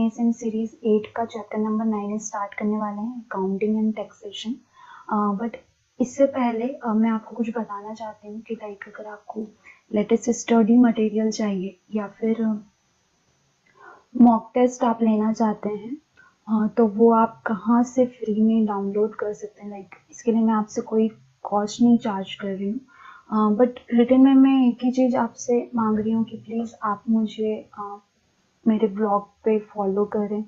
NISM series 8 का chapter number 9 start करने वाले हैं, अकाउंटिंग एंड टैक्सेशन। बट इससे पहले मैं आपको कुछ बताना चाहती हूँ कि लाइक अगर आपको लेटेस्ट स्टडी मटेरियल चाहिए या फिर मॉक टेस्ट आप लेना चाहते हैं तो वो आप कहाँ से फ्री में डाउनलोड कर सकते हैं। लाइक इसके लिए मैं आपसे कोई कॉस्ट नहीं चार्ज कर रही हूँ, बट रिटर्न में मैं एक ही चीज़ आपसे मांग रही हूँ कि प्लीज़ आप मुझे मेरे ब्लॉग पे फॉलो करें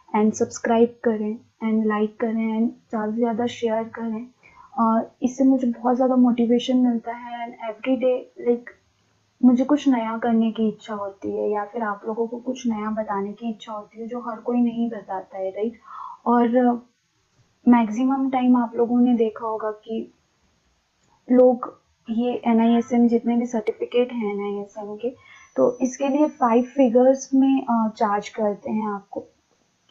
एंड सब्सक्राइब करें एंड लाइक करें एंड ज़्यादा से ज़्यादा शेयर करें। इससे मुझे बहुत ज़्यादा मोटिवेशन मिलता है एंड एवरी डे लाइक मुझे कुछ नया करने की इच्छा होती है या फिर आप लोगों को कुछ नया बताने की इच्छा होती है जो हर कोई नहीं बताता है, राइट। और मैक्सिमम टाइम आप लोगों ने देखा होगा कि लोग ये NISM जितने भी सर्टिफिकेट हैं NISM के, तो इसके लिए 5 फिगर्स में चार्ज करते हैं आपको।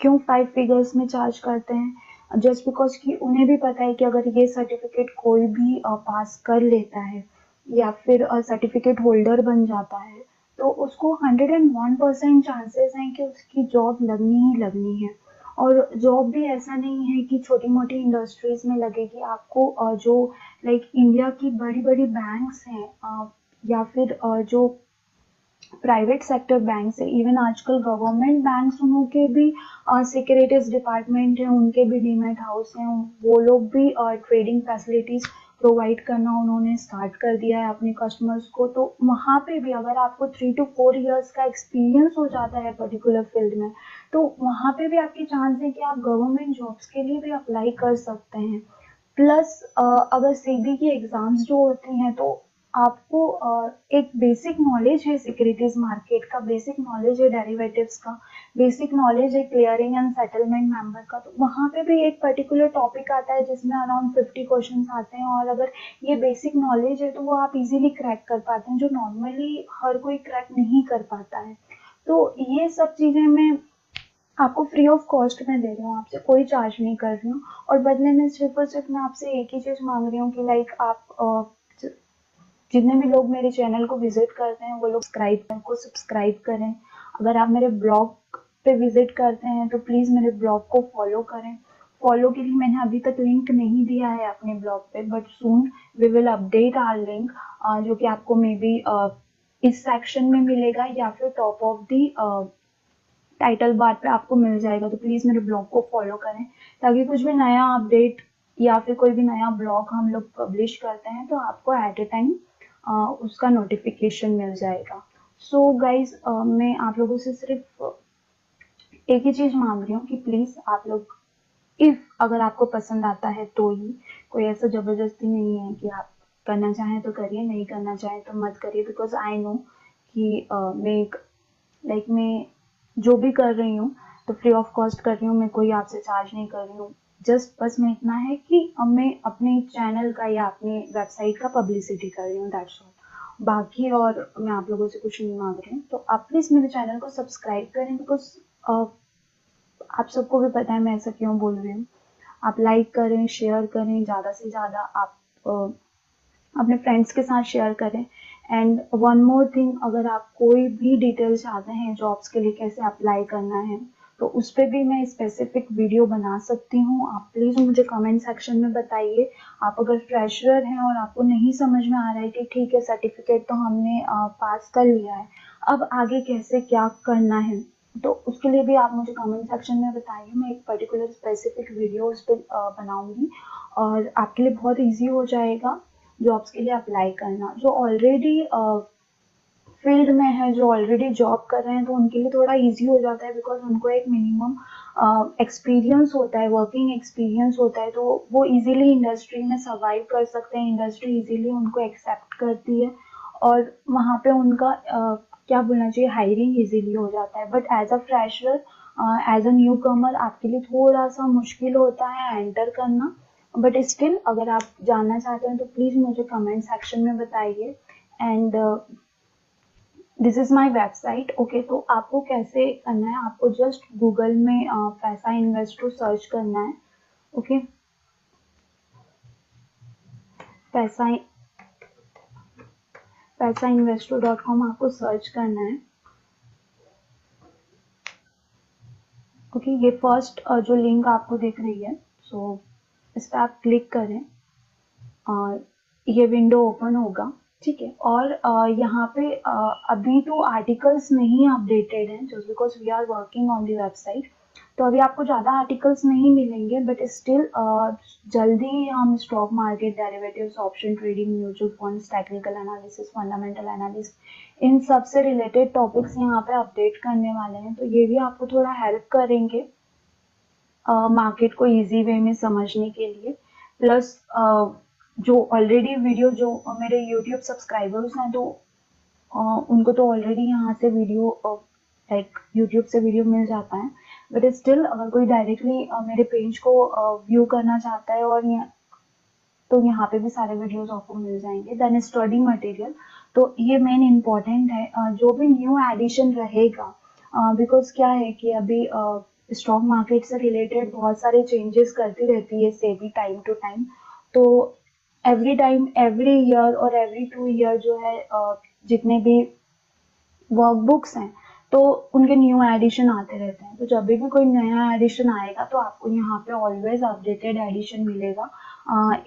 क्यों 5 फिगर्स में चार्ज करते हैं? जस्ट बिकॉज कि उन्हें भी पता है कि अगर ये सर्टिफिकेट कोई भी पास कर लेता है या फिर सर्टिफिकेट होल्डर बन जाता है तो उसको 101% चांसेस हैं कि उसकी जॉब लगनी ही लगनी है। और जॉब भी ऐसा नहीं है कि छोटी मोटी इंडस्ट्रीज में लगेगी आपको, जो लाइक इंडिया की बड़ी बड़ी बैंक्स हैं या फिर जो प्राइवेट सेक्टर बैंक है, इवन आजकल गवर्नमेंट बैंक्स उनके भी सिक्योरिटीज डिपार्टमेंट है, उनके भी डीमैट हाउस हैं, वो लोग भी ट्रेडिंग फैसिलिटीज प्रोवाइड करना उन्होंने स्टार्ट कर दिया है अपने कस्टमर्स को। तो वहाँ पे भी अगर आपको 3 to 4 इयर्स का एक्सपीरियंस हो जाता है पर्टिकुलर फील्ड में तो वहाँ पे भी आपके चांस है कि आप गवर्नमेंट जॉब्स के लिए भी अप्लाई कर सकते हैं। प्लस अगर सीबी की एग्जाम्स जो होती हैं तो आपको एक बेसिक नॉलेज है सिक्योरिटीज मार्केट का, बेसिक नॉलेज है डेरिवेटिव्स का, बेसिक नॉलेज है क्लियरिंग एंड सेटलमेंट मेंबर का। तो वहाँ पे भी एक पर्टिकुलर टॉपिक आता है जिसमें अराउंड 50 क्वेश्चंस आते हैं और अगर ये बेसिक नॉलेज है तो वो आप इजीली क्रैक कर पाते हैं जो नॉर्मली हर कोई क्रैक नहीं कर पाता है। तो ये सब चीज़ें मैं आपको फ्री ऑफ कॉस्ट में दे रही हूँ, आपसे कोई चार्ज नहीं कर रही हूँ। और बदले में सिर्फ और सिर्फ मैं आपसे एक ही चीज़ मांग रही हूँ कि लाइक आप जितने भी लोग मेरे चैनल को विजिट करते हैं वो लोग सब्सक्राइब करें। अगर आप मेरे ब्लॉग पे विजिट करते हैं तो प्लीज़ मेरे ब्लॉग को फॉलो करें। फॉलो के लिए मैंने अभी तक लिंक नहीं दिया है अपने ब्लॉग पे, but soon we will update our link, जो कि आपको मे बी इस सेक्शन में मिलेगा या फिर top of the title bar पे आपको मिल जाएगा। तो प्लीज़ मेरे ब्लॉग को फॉलो करें ताकि कुछ भी नया अपडेट या फिर कोई भी नया ब्लॉग हम लोग पब्लिश करते हैं तो आपको एट ए टाइम उसका नोटिफिकेशन मिल जाएगा। सो गाइज मैं आप लोगों से सिर्फ एक ही चीज़ मांग रही हूँ कि प्लीज़ आप लोग इफ अगर आपको पसंद आता है तो ही, कोई ऐसा ज़बरदस्ती नहीं है कि आप करना चाहें तो करिए, नहीं करना चाहें तो मत करिए। बिकॉज आई नो कि मैं जो भी कर रही हूँ तो फ्री ऑफ कॉस्ट कर रही हूँ, मैं कोई आपसे चार्ज नहीं कर रही हूँ। जस्ट बस मैं इतना है कि अब मैं अपने चैनल का या अपने वेबसाइट का पब्लिसिटी कर रही हूँ, दैट्स ऑल। बाकी और मैं आप लोगों से कुछ नहीं मांग रही हूँ। तो आप प्लीज़ मेरे चैनल को सब्सक्राइब करें बिकॉज आप सबको भी पता है मैं ऐसा क्यों बोल रही हूँ। आप लाइक करें, शेयर करें, ज़्यादा से ज़्यादा आप अपने फ्रेंड्स के साथ शेयर करें। एंड वन मोर थिंग, अगर आप कोई भी डिटेल चाहते हैं जॉब्स के लिए कैसे अप्लाई करना है तो उस पर भी मैं स्पेसिफिक वीडियो बना सकती हूँ। आप प्लीज़ मुझे कमेंट सेक्शन में बताइए। आप अगर फ्रेशर हैं और आपको नहीं समझ में आ रहा है कि ठीक है सर्टिफिकेट तो हमने पास कर लिया है, अब आगे कैसे क्या करना है, तो उसके लिए भी आप मुझे कमेंट सेक्शन में बताइए। मैं एक पर्टिकुलर स्पेसिफिक वीडियो उस पर बनाऊँगी और आपके लिए बहुत ईजी हो जाएगा जॉब्स के लिए अप्लाई करना। जो ऑलरेडी फील्ड में है, जो ऑलरेडी जॉब कर रहे हैं तो उनके लिए थोड़ा इजी हो जाता है बिकॉज उनको एक मिनिमम एक्सपीरियंस होता है, वर्किंग एक्सपीरियंस होता है, तो वो इजीली इंडस्ट्री में सर्वाइव कर सकते हैं, इंडस्ट्री इजीली उनको एक्सेप्ट करती है और वहाँ पे उनका क्या बोलना चाहिए, हायरिंग इजीली हो जाता है। But as a fresher, as a newcomer आपके लिए थोड़ा सा मुश्किल होता है एंटर करना। बट स्टिल अगर आप जानना चाहते हैं तो प्लीज़ मुझे कमेंट सेक्शन में बताइए। And this is my website. Okay, तो आपको कैसे करना है, आपको जस्ट गूगल में पैसा इन्वेस्टर सर्च करना है। ओके, पैसा investor.com आपको सर्च करना है। ओके, ये फर्स्ट जो लिंक आपको दिख रही है, सो इस पर आप क्लिक करें और ये विंडो ओपन होगा। ठीक है, और यहाँ पे अभी तो आर्टिकल्स नहीं अपडेटेड हैं just because we are working on the website, तो अभी आपको ज़्यादा आर्टिकल्स नहीं मिलेंगे, बट स्टिल जल्दी ही हम stock market, derivatives, option trading, mutual funds, technical analysis, fundamental analysis, इन सब से रिलेटेड टॉपिक्स यहाँ पे अपडेट करने वाले हैं, तो ये भी आपको थोड़ा हेल्प करेंगे मार्केट को इजी वे में समझने के लिए। प्लस जो ऑलरेडी वीडियो जो मेरे यूट्यूब सब्सक्राइबर्स हैं, तो उनको तो ऑलरेडी यहाँ से वीडियो लाइक यूट्यूब से वीडियो मिल जाता है, बट स्टिल अगर कोई डायरेक्टली मेरे पेज को व्यू करना चाहता है और तो यहाँ पे भी सारे वीडियोस आपको मिल जाएंगे। देन स्टडी मटेरियल, तो ये मेन इम्पॉर्टेंट है, जो भी न्यू एडिशन रहेगा, बिकॉज क्या है कि अभी स्टॉक मार्केट से रिलेटेड बहुत सारे चेंजेस करती रहती है सेबी टाइम टू टाइम, तो एवरी टाइम, एवरी ईयर और एवरी 2 ईयर जो है जितने भी वर्कबुक्स हैं, तो उनके न्यू एडिशन आते रहते हैं, तो जब भी कोई नया एडिशन आएगा तो आपको यहाँ पे ऑलवेज अपडेटेड एडिशन मिलेगा,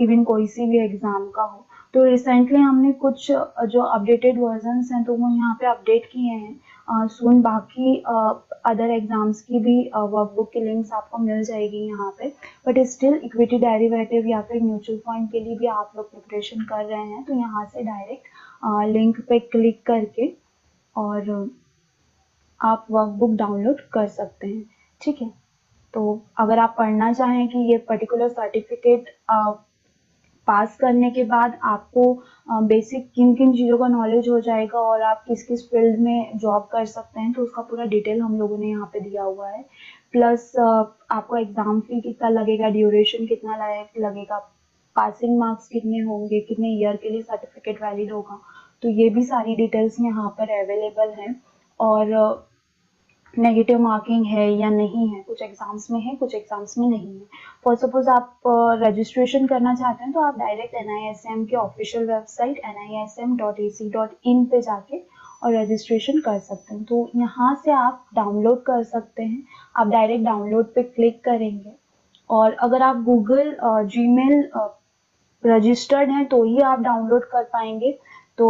इवन कोई सी भी एग्जाम का हो। तो रिसेंटली हमने कुछ जो अपडेटेड वर्जन्स हैं तो वो यहाँ पे अपडेट किए हैं, सुन बाकी अदर एग्जाम्स की भी वर्कबुक की लिंक्स आपको मिल जाएगी यहाँ पे, बट स्टिल इक्विटी डेरिवेटिव या फिर म्यूचुअल फंड के लिए भी आप लोग प्रिपरेशन कर रहे हैं, तो यहाँ से डायरेक्ट लिंक पे क्लिक करके और आप वर्कबुक डाउनलोड कर सकते हैं। ठीक है, तो अगर आप पढ़ना चाहें कि ये पर्टिकुलर सर्टिफिकेट पास करने के बाद आपको बेसिक किन किन चीज़ों का नॉलेज हो जाएगा और आप किस किस फील्ड में जॉब कर सकते हैं, तो उसका पूरा डिटेल हम लोगों ने यहाँ पे दिया हुआ है। प्लस आपको एग्जाम फी कितना लगेगा, ड्यूरेशन कितना लगेगा, पासिंग मार्क्स कितने होंगे, कितने ईयर के लिए सर्टिफिकेट वैलिड होगा, तो ये भी सारी डिटेल्स यहाँ पर अवेलेबल हैं। और नेगेटिव मार्किंग है या नहीं है, कुछ एग्जाम्स में है, कुछ एग्जाम्स में नहीं है। फॉर सपोज आप रजिस्ट्रेशन करना चाहते हैं तो आप डायरेक्ट NISM के ऑफिशियल वेबसाइट nism.ac.in पे जाके और रजिस्ट्रेशन कर सकते हैं, तो यहाँ से आप डाउनलोड कर सकते हैं। आप डायरेक्ट डाउनलोड पे क्लिक करेंगे और अगर आप गूगल जीमेल रजिस्टर्ड हैं तो ही आप डाउनलोड कर पाएंगे, तो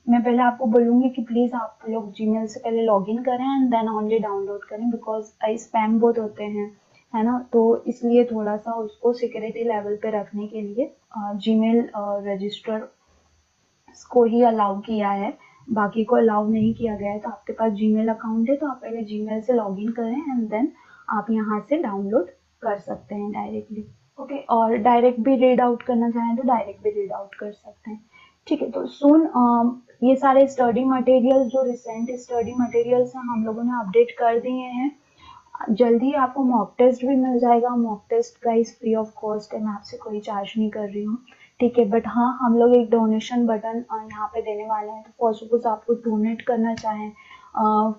मैं पहले आपको बोलूँगी कि प्लीज़ आप लोग जीमेल से पहले लॉगिन करें एंड देन ओनली डाउनलोड करें, बिकॉज स्पैम बहुत होते हैं, है ना, तो इसलिए थोड़ा सा उसको सिक्योरिटी लेवल पे रखने के लिए जीमेल रजिस्टर को ही अलाउ किया है, बाकी को अलाउ नहीं किया गया है। तो आपके पास जीमेल अकाउंट है तो आप पहले जीमेल से लॉगिन करें एंड देन आप यहाँ से डाउनलोड कर सकते हैं डायरेक्टली। ओके, और डायरेक्ट भी रीड आउट करना चाहें तो डायरेक्ट भी रीड आउट कर सकते हैं। ठीक है, तो सुन ये सारे स्टडी मटेरियल जो रिसेंट स्टडी मटेरियल्स हैं हम लोगों ने अपडेट कर दिए हैं। जल्दी आपको मॉक टेस्ट भी मिल जाएगा। Mock test price free of cost है, मैं आपसे कोई चार्ज नहीं कर रही हूँ। ठीक है, बट हाँ हम लोग एक डोनेशन बटन यहाँ पे देने वाले हैं, तो फॉर सपोज आप कुछ डोनेट करना चाहें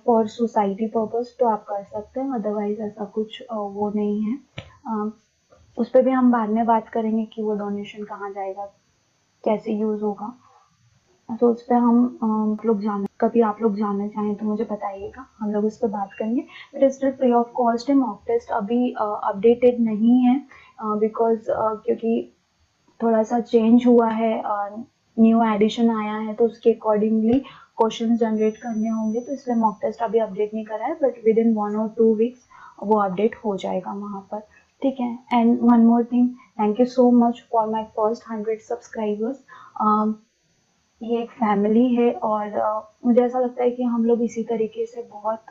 फॉर सोसाइटी पर्पज तो आप कर सकते हैं, अदरवाइज ऐसा कुछ वो नहीं है। उस पर भी हम बाद में बात करेंगे कि वो डोनेशन कहाँ जाएगा, कैसे यूज होगा, तो उस पर हम लोग कभी आप लोग जानना चाहें तो मुझे बताइएगा, हम लोग उस पर बात करेंगे। But still free of cost है। मॉक टेस्ट अभी अपडेटेड नहीं है बिकॉज क्योंकि थोड़ा सा चेंज हुआ है, न्यू एडिशन आया है, तो उसके अकॉर्डिंगली क्वेश्चन जनरेट करने होंगे, तो इसलिए मॉक टेस्ट अभी अपडेट नहीं करा है, बट विद इन 1 और 2 वीक्स वो अपडेट हो जाएगा वहाँ पर। ठीक है, and one more thing, thank you so much for my first 100 subscribers. ये एक फैमिली है और मुझे ऐसा लगता है कि हम लोग इसी तरीके से बहुत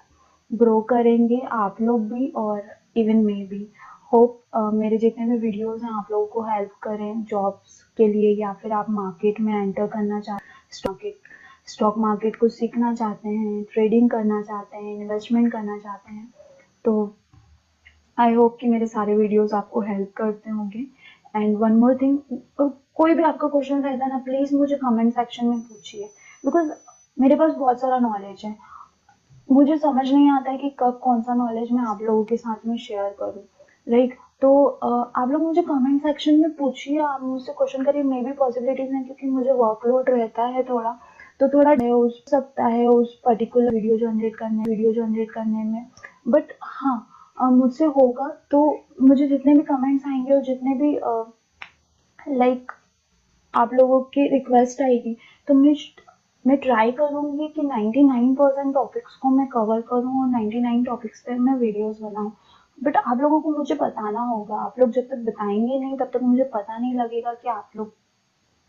ग्रो करेंगे, आप लोग भी और इवन मैं भी। होप मेरे जितने भी वीडियोस हैं आप लोगों को हेल्प करें जॉब्स के लिए, या फिर आप मार्केट में एंटर करना चाहते, स्टॉक मार्केट को सीखना चाहते हैं, ट्रेडिंग करना चाहते हैं, इन्वेस्टमेंट करना चाहते हैं, तो आई होप कि मेरे सारे वीडियोस आपको हेल्प करते होंगे। एंड वन मोर थिंग, कोई भी आपका क्वेश्चन रहता है ना, प्लीज़ मुझे कमेंट सेक्शन में पूछिए, बिकॉज मेरे पास बहुत सारा नॉलेज है, मुझे समझ नहीं आता है कि कब कौन सा नॉलेज मैं आप लोगों के साथ में शेयर करूँ, राइट। तो आप लोग मुझे कमेंट सेक्शन में पूछिए, आप मुझसे क्वेश्चन करिए, मे भी पॉसिबिलिटीज हैं क्योंकि मुझे वर्कलोड रहता है थोड़ा, तो थोड़ा हो सकता है उस पर्टिकुलर वीडियो जनरेट करने में, बट हाँ मुझसे होगा तो मुझे जितने भी कमेंट्स आएंगे और जितने भी लाइक आप लोगों की रिक्वेस्ट आएगी तो मैं ट्राई करूंगी कि 99% टॉपिक्स को मैं कवर करूं और 99 टॉपिक्स पे मैं वीडियोस बनाऊं। बट आप लोगों को मुझे बताना होगा, आप लोग जब तक बताएंगे नहीं तब तक मुझे पता नहीं लगेगा कि आप लोग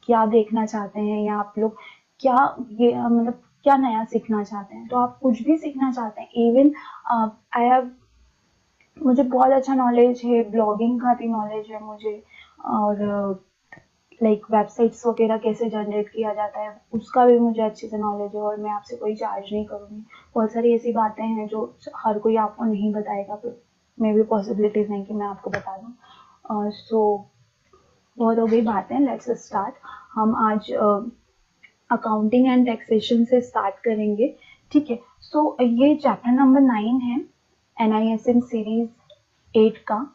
क्या देखना चाहते हैं या आप लोग क्या ये मतलब क्या नया सीखना चाहते हैं। तो आप कुछ भी सीखना चाहते हैं, इवन आई हैव मुझे बहुत अच्छा नॉलेज है, ब्लॉगिंग का भी नॉलेज है मुझे, और लाइक वेबसाइट्स वगैरह कैसे जनरेट किया जाता है उसका भी मुझे अच्छे से नॉलेज है, और मैं आपसे कोई चार्ज नहीं करूँगी। बहुत सारी ऐसी बातें हैं जो हर कोई आपको नहीं बताएगा, पर मे भी पॉसिबिलिटीज हैं कि मैं आपको बता दूँ। सो बहुत हो गई बातें, लेट्स स्टार्ट। हम आज अकाउंटिंग एंड टैक्सेशन से स्टार्ट करेंगे, ठीक है। सो ये चैप्टर नंबर 9 है NISM सीरीज 8 का,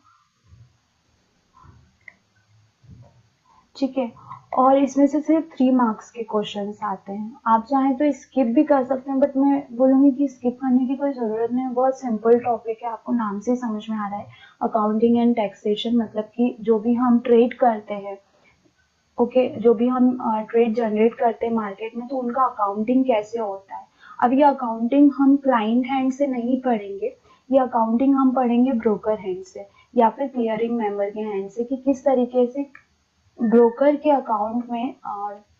ठीक है। और इसमें से सिर्फ 3 मार्क्स के क्वेश्चंस आते हैं। आप चाहें तो स्किप भी कर सकते हैं, बट मैं बोलूँगी कि स्किप करने की कोई ज़रूरत नहीं है। बहुत सिंपल टॉपिक है, आपको नाम से ही समझ में आ रहा है। अकाउंटिंग एंड टैक्सेशन मतलब कि जो भी हम ट्रेड करते हैं, ओके, जो भी हम ट्रेड जनरेट करते हैं मार्केट में, तो उनका अकाउंटिंग कैसे होता है। अब ये अकाउंटिंग हम क्लाइंट हैंड से नहीं पढ़ेंगे, ये अकाउंटिंग हम पढ़ेंगे ब्रोकर हैंड से या फिर क्लियरिंग मेंबर के हैंड से, कि किस तरीके से ब्रोकर के अकाउंट में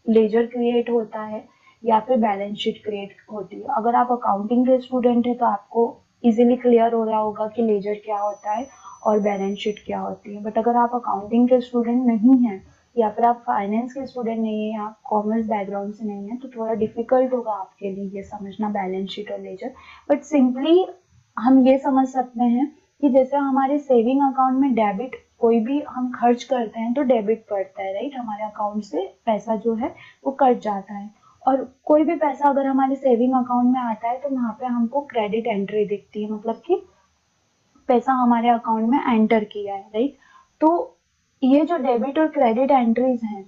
लेजर क्रिएट होता है या फिर बैलेंस शीट क्रिएट होती है। अगर आप अकाउंटिंग के स्टूडेंट हैं तो आपको इजीली क्लियर हो रहा होगा कि लेजर क्या होता है और बैलेंस शीट क्या होती है। बट अगर आप अकाउंटिंग के स्टूडेंट नहीं हैं या फिर आप फाइनेंस के स्टूडेंट नहीं है, आप कॉमर्स बैकग्राउंड से नहीं है, तो थोड़ा डिफिकल्ट होगा आपके लिए ये समझना बैलेंस शीट और लेजर। बट सिंपली हम ये समझ सकते हैं कि जैसे हमारे सेविंग अकाउंट में डेबिट, कोई भी हम खर्च करते हैं तो डेबिट पड़ता है, राइट, हमारे अकाउंट से पैसा जो है वो कट जाता है। और कोई भी पैसा अगर हमारे सेविंग अकाउंट में आता है तो वहां पे हमको क्रेडिट एंट्री दिखती है, मतलब कि पैसा हमारे अकाउंट में एंटर किया है, राइट। तो ये जो डेबिट और क्रेडिट एंट्रीज हैं,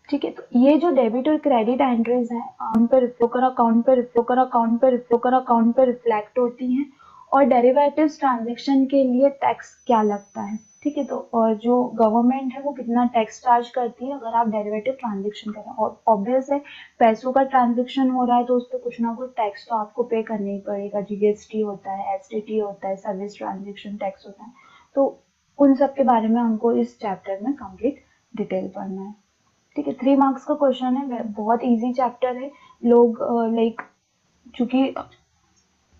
ठीक है, तो ये जो डेबिट और क्रेडिट एंट्रीज हैं अकाउंट पे रिफ्लेक्ट होती हैं। और डेरिवेटिव्स ट्रांजैक्शन के लिए टैक्स क्या लगता है, ठीक है। तो और जो गवर्नमेंट है वो कितना टैक्स चार्ज करती है अगर आप डेरिवेटिव ट्रांजैक्शन करें, और ऑब्वियस है पैसों का ट्रांजैक्शन हो रहा है तो उस पर कुछ ना कुछ टैक्स तो आपको पे करना ही पड़ेगा। GST होता है, STT होता है, सर्विस ट्रांजैक्शन टैक्स होता है। तो उन सब के बारे में हमको इस चैप्टर में कंप्लीट डिटेल पढ़ना है, ठीक है। 3 मार्क्स का क्वेश्चन है, बहुत इजी चैप्टर है। लोग लाइक चूंकि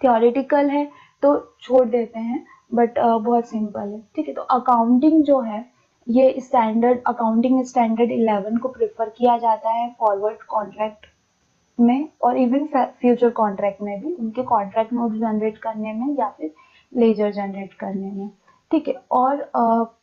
थियोरेटिकल है तो छोड़ देते हैं, बट बहुत सिंपल है, ठीक है। तो अकाउंटिंग जो है ये स्टैंडर्ड अकाउंटिंग स्टैंडर्ड 11 को प्रेफर किया जाता है फॉरवर्ड कॉन्ट्रैक्ट में और इवन फ्यूचर कॉन्ट्रैक्ट में भी, उनके कॉन्ट्रैक्ट नोट जनरेट करने में या फिर लेजर जनरेट करने में, ठीक है। और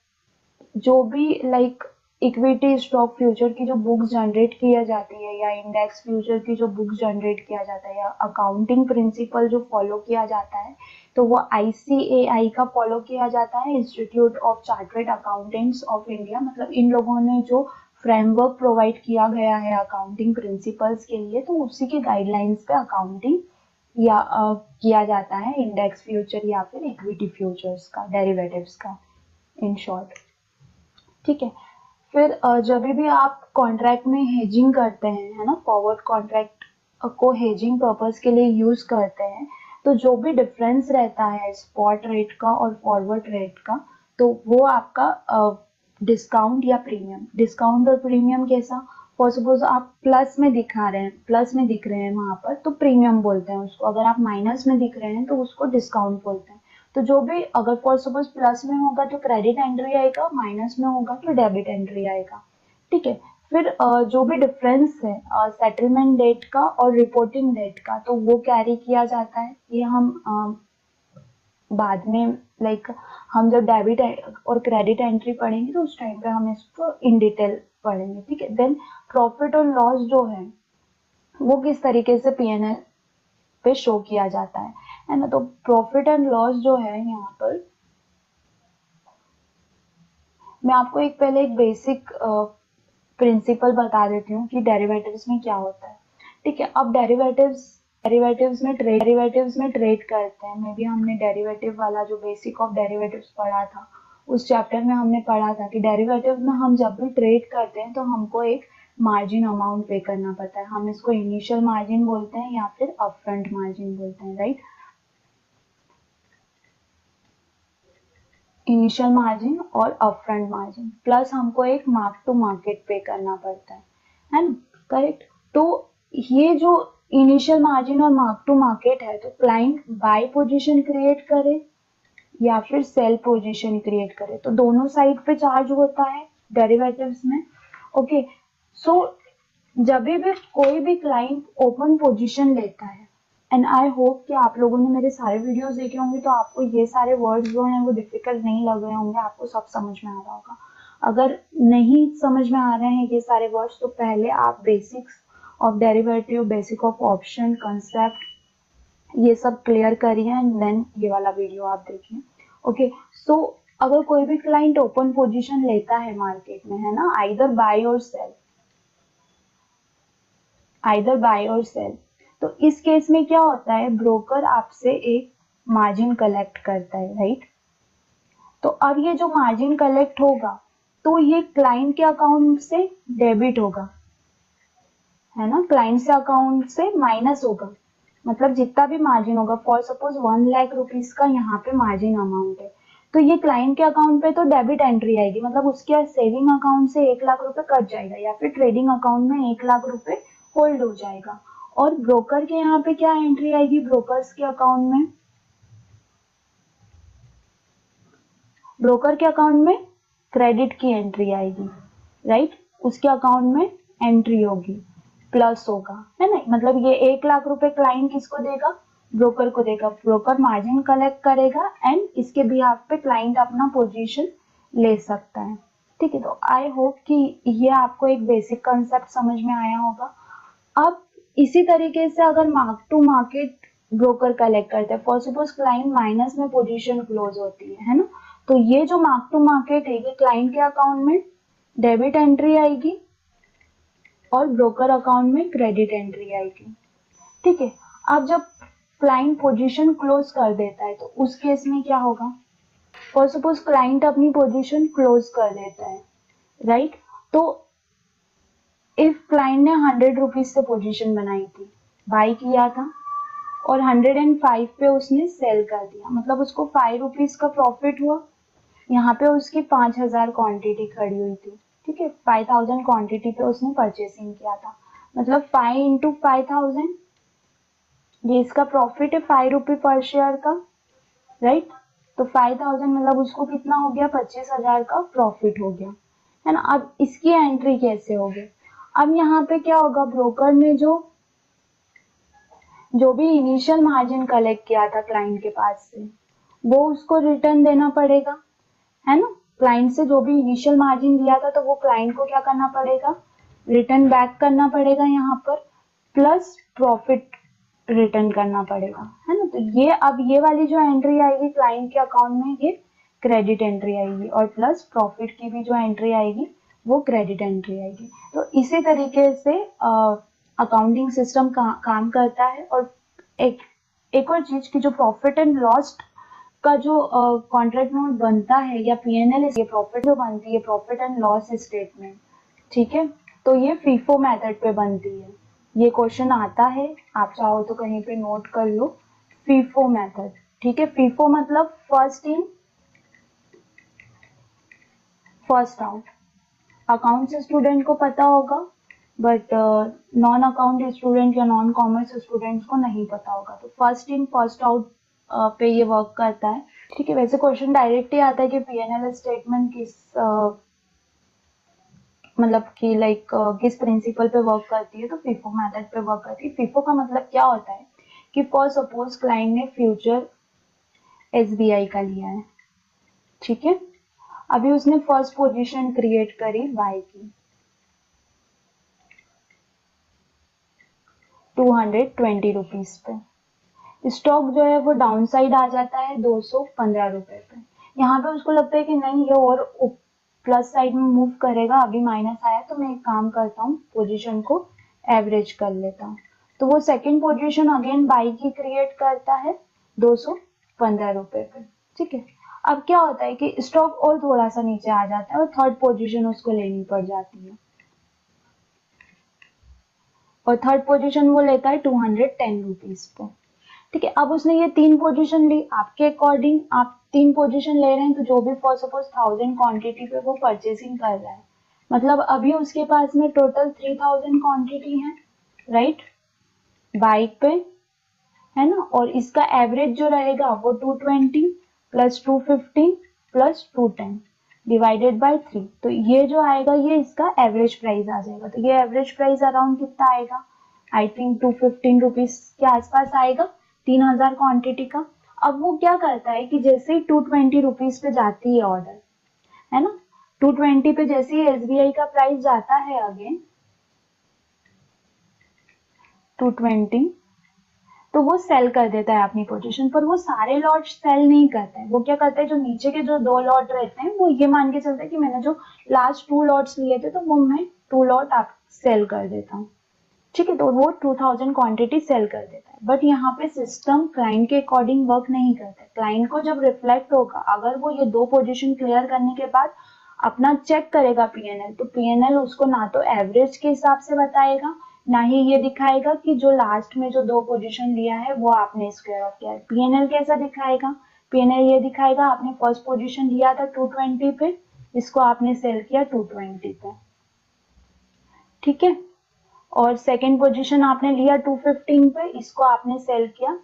जो भी लाइक इक्विटी स्टॉक फ्यूचर की जो बुक्स जनरेट किया जाती है या इंडेक्स फ्यूचर की जो बुक्स जनरेट किया जाता है या अकाउंटिंग प्रिंसिपल जो फॉलो किया जाता है, तो वो ICAI का फॉलो किया जाता है, institute of chartered accountants of India. मतलब इन लोगों ने जो फ्रेमवर्क प्रोवाइड किया गया है अकाउंटिंग प्रिंसिपल्स के लिए, तो उसी के गाइडलाइंस पे अकाउंटिंग या किया जाता है इंडेक्स फ्यूचर या फिर इक्विटी फ्यूचर्स का, डेरिवेटिव्स का, इन शॉर्ट, ठीक है। फिर जब भी आप कॉन्ट्रैक्ट में हेजिंग करते हैं, है ना, फॉरवर्ड कॉन्ट्रैक्ट को हेजिंग पर्पस के लिए यूज करते हैं, तो जो भी डिफरेंस रहता है स्पॉट रेट का और फॉरवर्ड रेट का, तो वो आपका डिस्काउंट या प्रीमियम, डिस्काउंट और प्रीमियम कैसा, फॉर सपोज आप प्लस में दिखा रहे हैं, प्लस में दिख रहे हैं वहां पर तो प्रीमियम बोलते हैं उसको, अगर आप माइनस में दिख रहे हैं तो उसको डिस्काउंट बोलते हैं। तो जो भी अगर फॉर सपोज प्लस में होगा तो क्रेडिट एंट्री आएगा, माइनस में होगा तो डेबिट एंट्री आएगा, ठीक है। फिर जो भी डिफरेंस है सेटलमेंट डेट का और रिपोर्टिंग डेट का, तो वो कैरी किया जाता है। ये हम बाद में लाइक हम जब डेबिट और क्रेडिट एंट्री पढ़ेंगे तो उस टाइम पे हम इसको इन डिटेल पढ़ेंगे, ठीक है। देन प्रॉफिट और लॉस जो है वो किस तरीके से P&L पे शो किया जाता है ना। तो प्रॉफिट एंड लॉस जो है यहाँ पर मैं आपको पहले एक बेसिक प्रिंसिपल बता देती हूँ कि डेरिवेटिव्स में क्या होता है। ठीक है। अब डेरिवेटिव्स में ट्रेड करते हैं। मे बी हमने डेरिवेटिव वाला जो बेसिक ऑफ डेरिवेटिव्स पढ़ा था उस चैप्टर में हमने पढ़ा था कि डेरिवेटिव में हम जब भी ट्रेड करते हैं तो हमको एक मार्जिन अमाउंट पे करना पड़ता है। हम इसको इनिशियल मार्जिन बोलते हैं या फिर अपफ्रंट मार्जिन बोलते हैं, राइट। इनिशियल मार्जिन और अपफ्रंट मार्जिन प्लस हमको एक मार्क टू मार्केट पे करना पड़ता है ना, करेक्ट। तो ये जो इनिशियल मार्जिन और मार्क टू मार्केट है, तो क्लाइंट बाय पोजीशन क्रिएट करे या फिर सेल पोजीशन क्रिएट करे, तो दोनों साइड पे चार्ज होता है डेरिवेटिव्स में। ओके, सो जब भी कोई भी क्लाइंट ओपन पोजीशन लेता है, एंड आई होप कि आप लोगों ने मेरे सारे वीडियोस देखे होंगे तो आपको ये सारे वर्ड्स जो हैं वो डिफिकल्ट नहीं लग रहे होंगे, आपको सब समझ में आ रहा होगा। अगर नहीं समझ में आ रहे हैं ये सारे वर्ड्स तो पहले आप basics of derivative, basic of option, concept, ये सब क्लियर करिए एंड देन ये वाला वीडियो आप देखिए। ओके, सो अगर कोई भी क्लाइंट ओपन पोजीशन लेता है मार्केट में, है ना, आइदर बाय और सेल, तो इस केस में क्या होता है, ब्रोकर आपसे एक मार्जिन कलेक्ट करता है, राइट। तो अब ये जो मार्जिन कलेक्ट होगा तो ये क्लाइंट के अकाउंट से डेबिट होगा, है ना, क्लाइंट से अकाउंट से माइनस होगा। मतलब जितना भी मार्जिन होगा, फॉर सपोज 1 लाख रुपीज का यहाँ पे मार्जिन अमाउंट है, तो ये क्लाइंट के अकाउंट पे तो डेबिट एंट्री आएगी, मतलब उसके सेविंग अकाउंट से 1 लाख रुपए कट जाएगा या फिर ट्रेडिंग अकाउंट में 1 लाख रुपए होल्ड हो जाएगा। और ब्रोकर के यहाँ पे क्या एंट्री आएगी, ब्रोकर के अकाउंट में क्रेडिट की एंट्री आएगी, राइट। उसके अकाउंट में एंट्री होगी, प्लस होगा, है ना। मतलब ये 1 लाख रुपए क्लाइंट किसको देगा, ब्रोकर को देगा। ब्रोकर मार्जिन कलेक्ट करेगा एंड इसके बिहाफ पे क्लाइंट अपना पोजीशन ले सकता है, ठीक है। तो आई होप कि ये आपको एक बेसिक कंसेप्ट समझ में आया होगा। अब इसी तरीके से अगर mark to market broker collect करते हैं, फॉर सपोज क्लाइंट माइनस में पोजीशन क्लोज होती है ना, तो ये जो मार्क टू मार्केट है ये क्लाइंट के अकाउंट में डेबिट एंट्री आएगी और ब्रोकर अकाउंट में क्रेडिट एंट्री आएगी, ठीक है। अब जब क्लाइंट पोजीशन क्लोज कर देता है तो उस केस में क्या होगा, फॉर सपोज क्लाइंट अपनी पोजीशन क्लोज कर देता है, राइट। तो इफ क्लाइंट ने 100 रुपीज से पोजीशन बनाई थी, बाई किया था और 105 पे उसने सेल कर दिया, मतलब उसको 5 रुपीज का प्रॉफिट हुआ। यहाँ पे उसकी 5000 क्वांटिटी खड़ी हुई थी, ठीक है, 5000 क्वांटिटी पे उसने परचेसिंग किया था, मतलब 5 इंटू 5000, ये इसका प्रॉफिट है 5 रुपये पर शेयर का, राइट। तो 5000 मतलब उसको कितना हो गया, 25,000 का प्रॉफिट हो गया, है ना। अब इसकी एंट्री कैसे होगी, अब यहाँ पे क्या होगा, ब्रोकर ने जो भी इनिशियल मार्जिन कलेक्ट किया था क्लाइंट के पास से वो उसको रिटर्न देना पड़ेगा, है ना। क्लाइंट से जो भी इनिशियल मार्जिन लिया था तो वो क्लाइंट को क्या करना पड़ेगा, रिटर्न बैक करना पड़ेगा यहाँ पर, प्लस प्रॉफिट रिटर्न करना पड़ेगा, है ना। तो ये अब ये वाली जो एंट्री आएगी क्लाइंट के अकाउंट में ये क्रेडिट एंट्री आएगी और प्लस प्रॉफिट की भी जो एंट्री आएगी वो क्रेडिट एंट्री आएगी। तो इसी तरीके से अकाउंटिंग सिस्टम काम करता है। और एक और चीज की जो प्रॉफिट एंड लॉस का जो कॉन्ट्रैक्ट नोट बनता है या पीएनएल, ये प्रॉफिट जो बनती है, प्रॉफिट एंड लॉस स्टेटमेंट, ठीक है, तो ये फीफो मेथड पे बनती है। ये क्वेश्चन आता है, आप चाहो तो कहीं पे नोट कर लो, फीफो मेथड, ठीक है। फीफो मतलब first in first out. Accounts student को पता होगा बट नॉन अकाउंट स्टूडेंट या नॉन कॉमर्स स्टूडेंट्स को नहीं पता होगा। तो फर्स्ट इन फर्स्ट आउट पे ये वर्क करता है, ठीक है। वैसे क्वेश्चन डायरेक्ट ही आता है कि पीएनएल स्टेटमेंट मतलब कि किस प्रिंसिपल पे वर्क करती है, तो फीफो मेथड पे वर्क करती है। फीफो का मतलब क्या होता है कि फॉर सपोज क्लाइंट ने फ्यूचर एसबीआई का लिया है, ठीक है। अभी उसने फर्स्ट पोजीशन क्रिएट करी बाय की 220 रुपीज पे, स्टॉक जो है वो डाउन साइड आ जाता है 215 रुपए पे। यहाँ पे उसको लगता है कि नहीं ये और प्लस साइड में मूव करेगा, अभी माइनस आया तो मैं एक काम करता हूँ, पोजीशन को एवरेज कर लेता हूँ। तो वो सेकंड पोजीशन अगेन बाई की क्रिएट करता है 215 रुपए पे। ठीक है, अब क्या होता है कि स्टॉक और थोड़ा सा नीचे आ जाता है और थर्ड पोजीशन उसको लेनी पड़ जाती है, और थर्ड पोजीशन वो लेता है 210 रुपीज पे। ठीक है, अब उसने ये 3 पोजीशन ली, आपके अकॉर्डिंग आप 3 पोजीशन ले रहे हैं, तो जो भी फॉर सपोज 1000 क्वांटिटी पे वो परचेसिंग कर रहा है, मतलब अभी उसके पास में टोटल 3000 क्वांटिटी है, राइट, बाइक पे, है ना। और इसका एवरेज जो रहेगा वो 220 प्लस 215 प्लस 210 डिवाइडेड बाय 3, तो ये जो आएगा ये इसका एवरेज प्राइस आ जाएगा। तो ये एवरेज प्राइस अराउंड कितना आएगा, आई थिंक 215 रुपीज के आसपास आएगा 3000 क्वांटिटी का। अब वो क्या करता है कि जैसे ही 220 रुपीज पे जाती है ऑर्डर, है ना, 220 पे जैसे ही एसबीआई का प्राइस जाता है अगेन 220, तो वो सेल कर देता है अपनी पोजीशन पर। वो सारे लॉट सेल नहीं करता है, वो क्या करता है जो नीचे के जो 2 लॉट रहते हैं वो ये मान के चलता है कि मैंने जो लास्ट 2 लॉट्स लिए थे तो वो मैं 2 लॉट आप सेल कर देता हूँ। ठीक है, तो वो 2000 क्वांटिटी सेल कर देता है। बट यहाँ पे सिस्टम क्लाइंट के अकॉर्डिंग वर्क नहीं करता है। क्लाइंट को जब रिफ्लेक्ट होगा, अगर वो ये 2 पोजीशन क्लियर करने के बाद अपना चेक करेगा पीएनएल, तो पीएनएल उसको ना तो एवरेज के हिसाब से बताएगा, ना ही ये दिखाएगा कि जो लास्ट में जो 2 पोजीशन लिया है वो आपने स्क्वायर ऑफ किया है। पीएनएल कैसा दिखाएगा, पीएनएल ये दिखाएगा आपने फर्स्ट पोजीशन लिया था 220 पे, इसको आपने सेल किया 220 पे, ठीक है, और सेकेंड पोजीशन आपने लिया 215 पे, इसको आपने सेल किया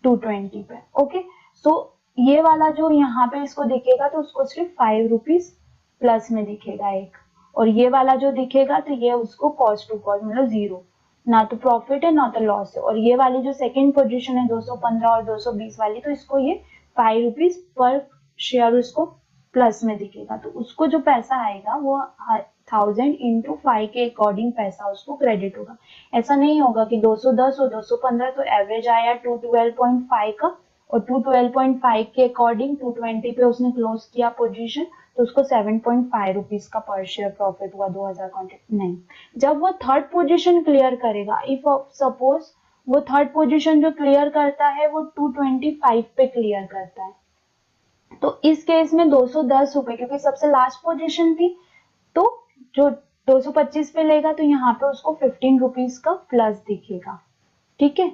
220 पे। ओके, सो ये वाला जो यहाँ पे इसको दिखेगा तो उसको सिर्फ 5 रुपीज प्लस में दिखेगा एक, और ये वाला जो दिखेगा तो ये उसको कॉस्ट टू कॉस्ट मतलब जीरो, ना तो प्रॉफिट है ना तो लॉस है। और ये वाली जो सेकेंड पोजीशन है 215 और 220 वाली, तो इसको ये 5 रुपीज पर शेयर उसको प्लस में दिखेगा, तो उसको जो पैसा आएगा वो 1000 इंटू 5 के अकॉर्डिंग पैसा उसको क्रेडिट होगा। ऐसा नहीं होगा कि 210 और 215 तो एवरेज आया 212.5 का, और 212.5 के अकॉर्डिंग 220 पे उसने क्लोज किया पोजीशन, तो उसको 7.5 रुपीज का पर शेयर प्रॉफिट हुआ 2000 क्वांटिटी। नहीं, जब वो थर्ड पोजीशन क्लियर करेगा, इफ सपोज वो थर्ड पोजीशन जो क्लियर करता है वो 225 पे क्लियर करता है, तो इस केस में 210 रुपए, क्योंकि सबसे लास्ट पोजीशन थी, तो जो 225 पे लेगा तो यहाँ पे उसको 15 रुपीज का प्लस दिखेगा। ठीक है,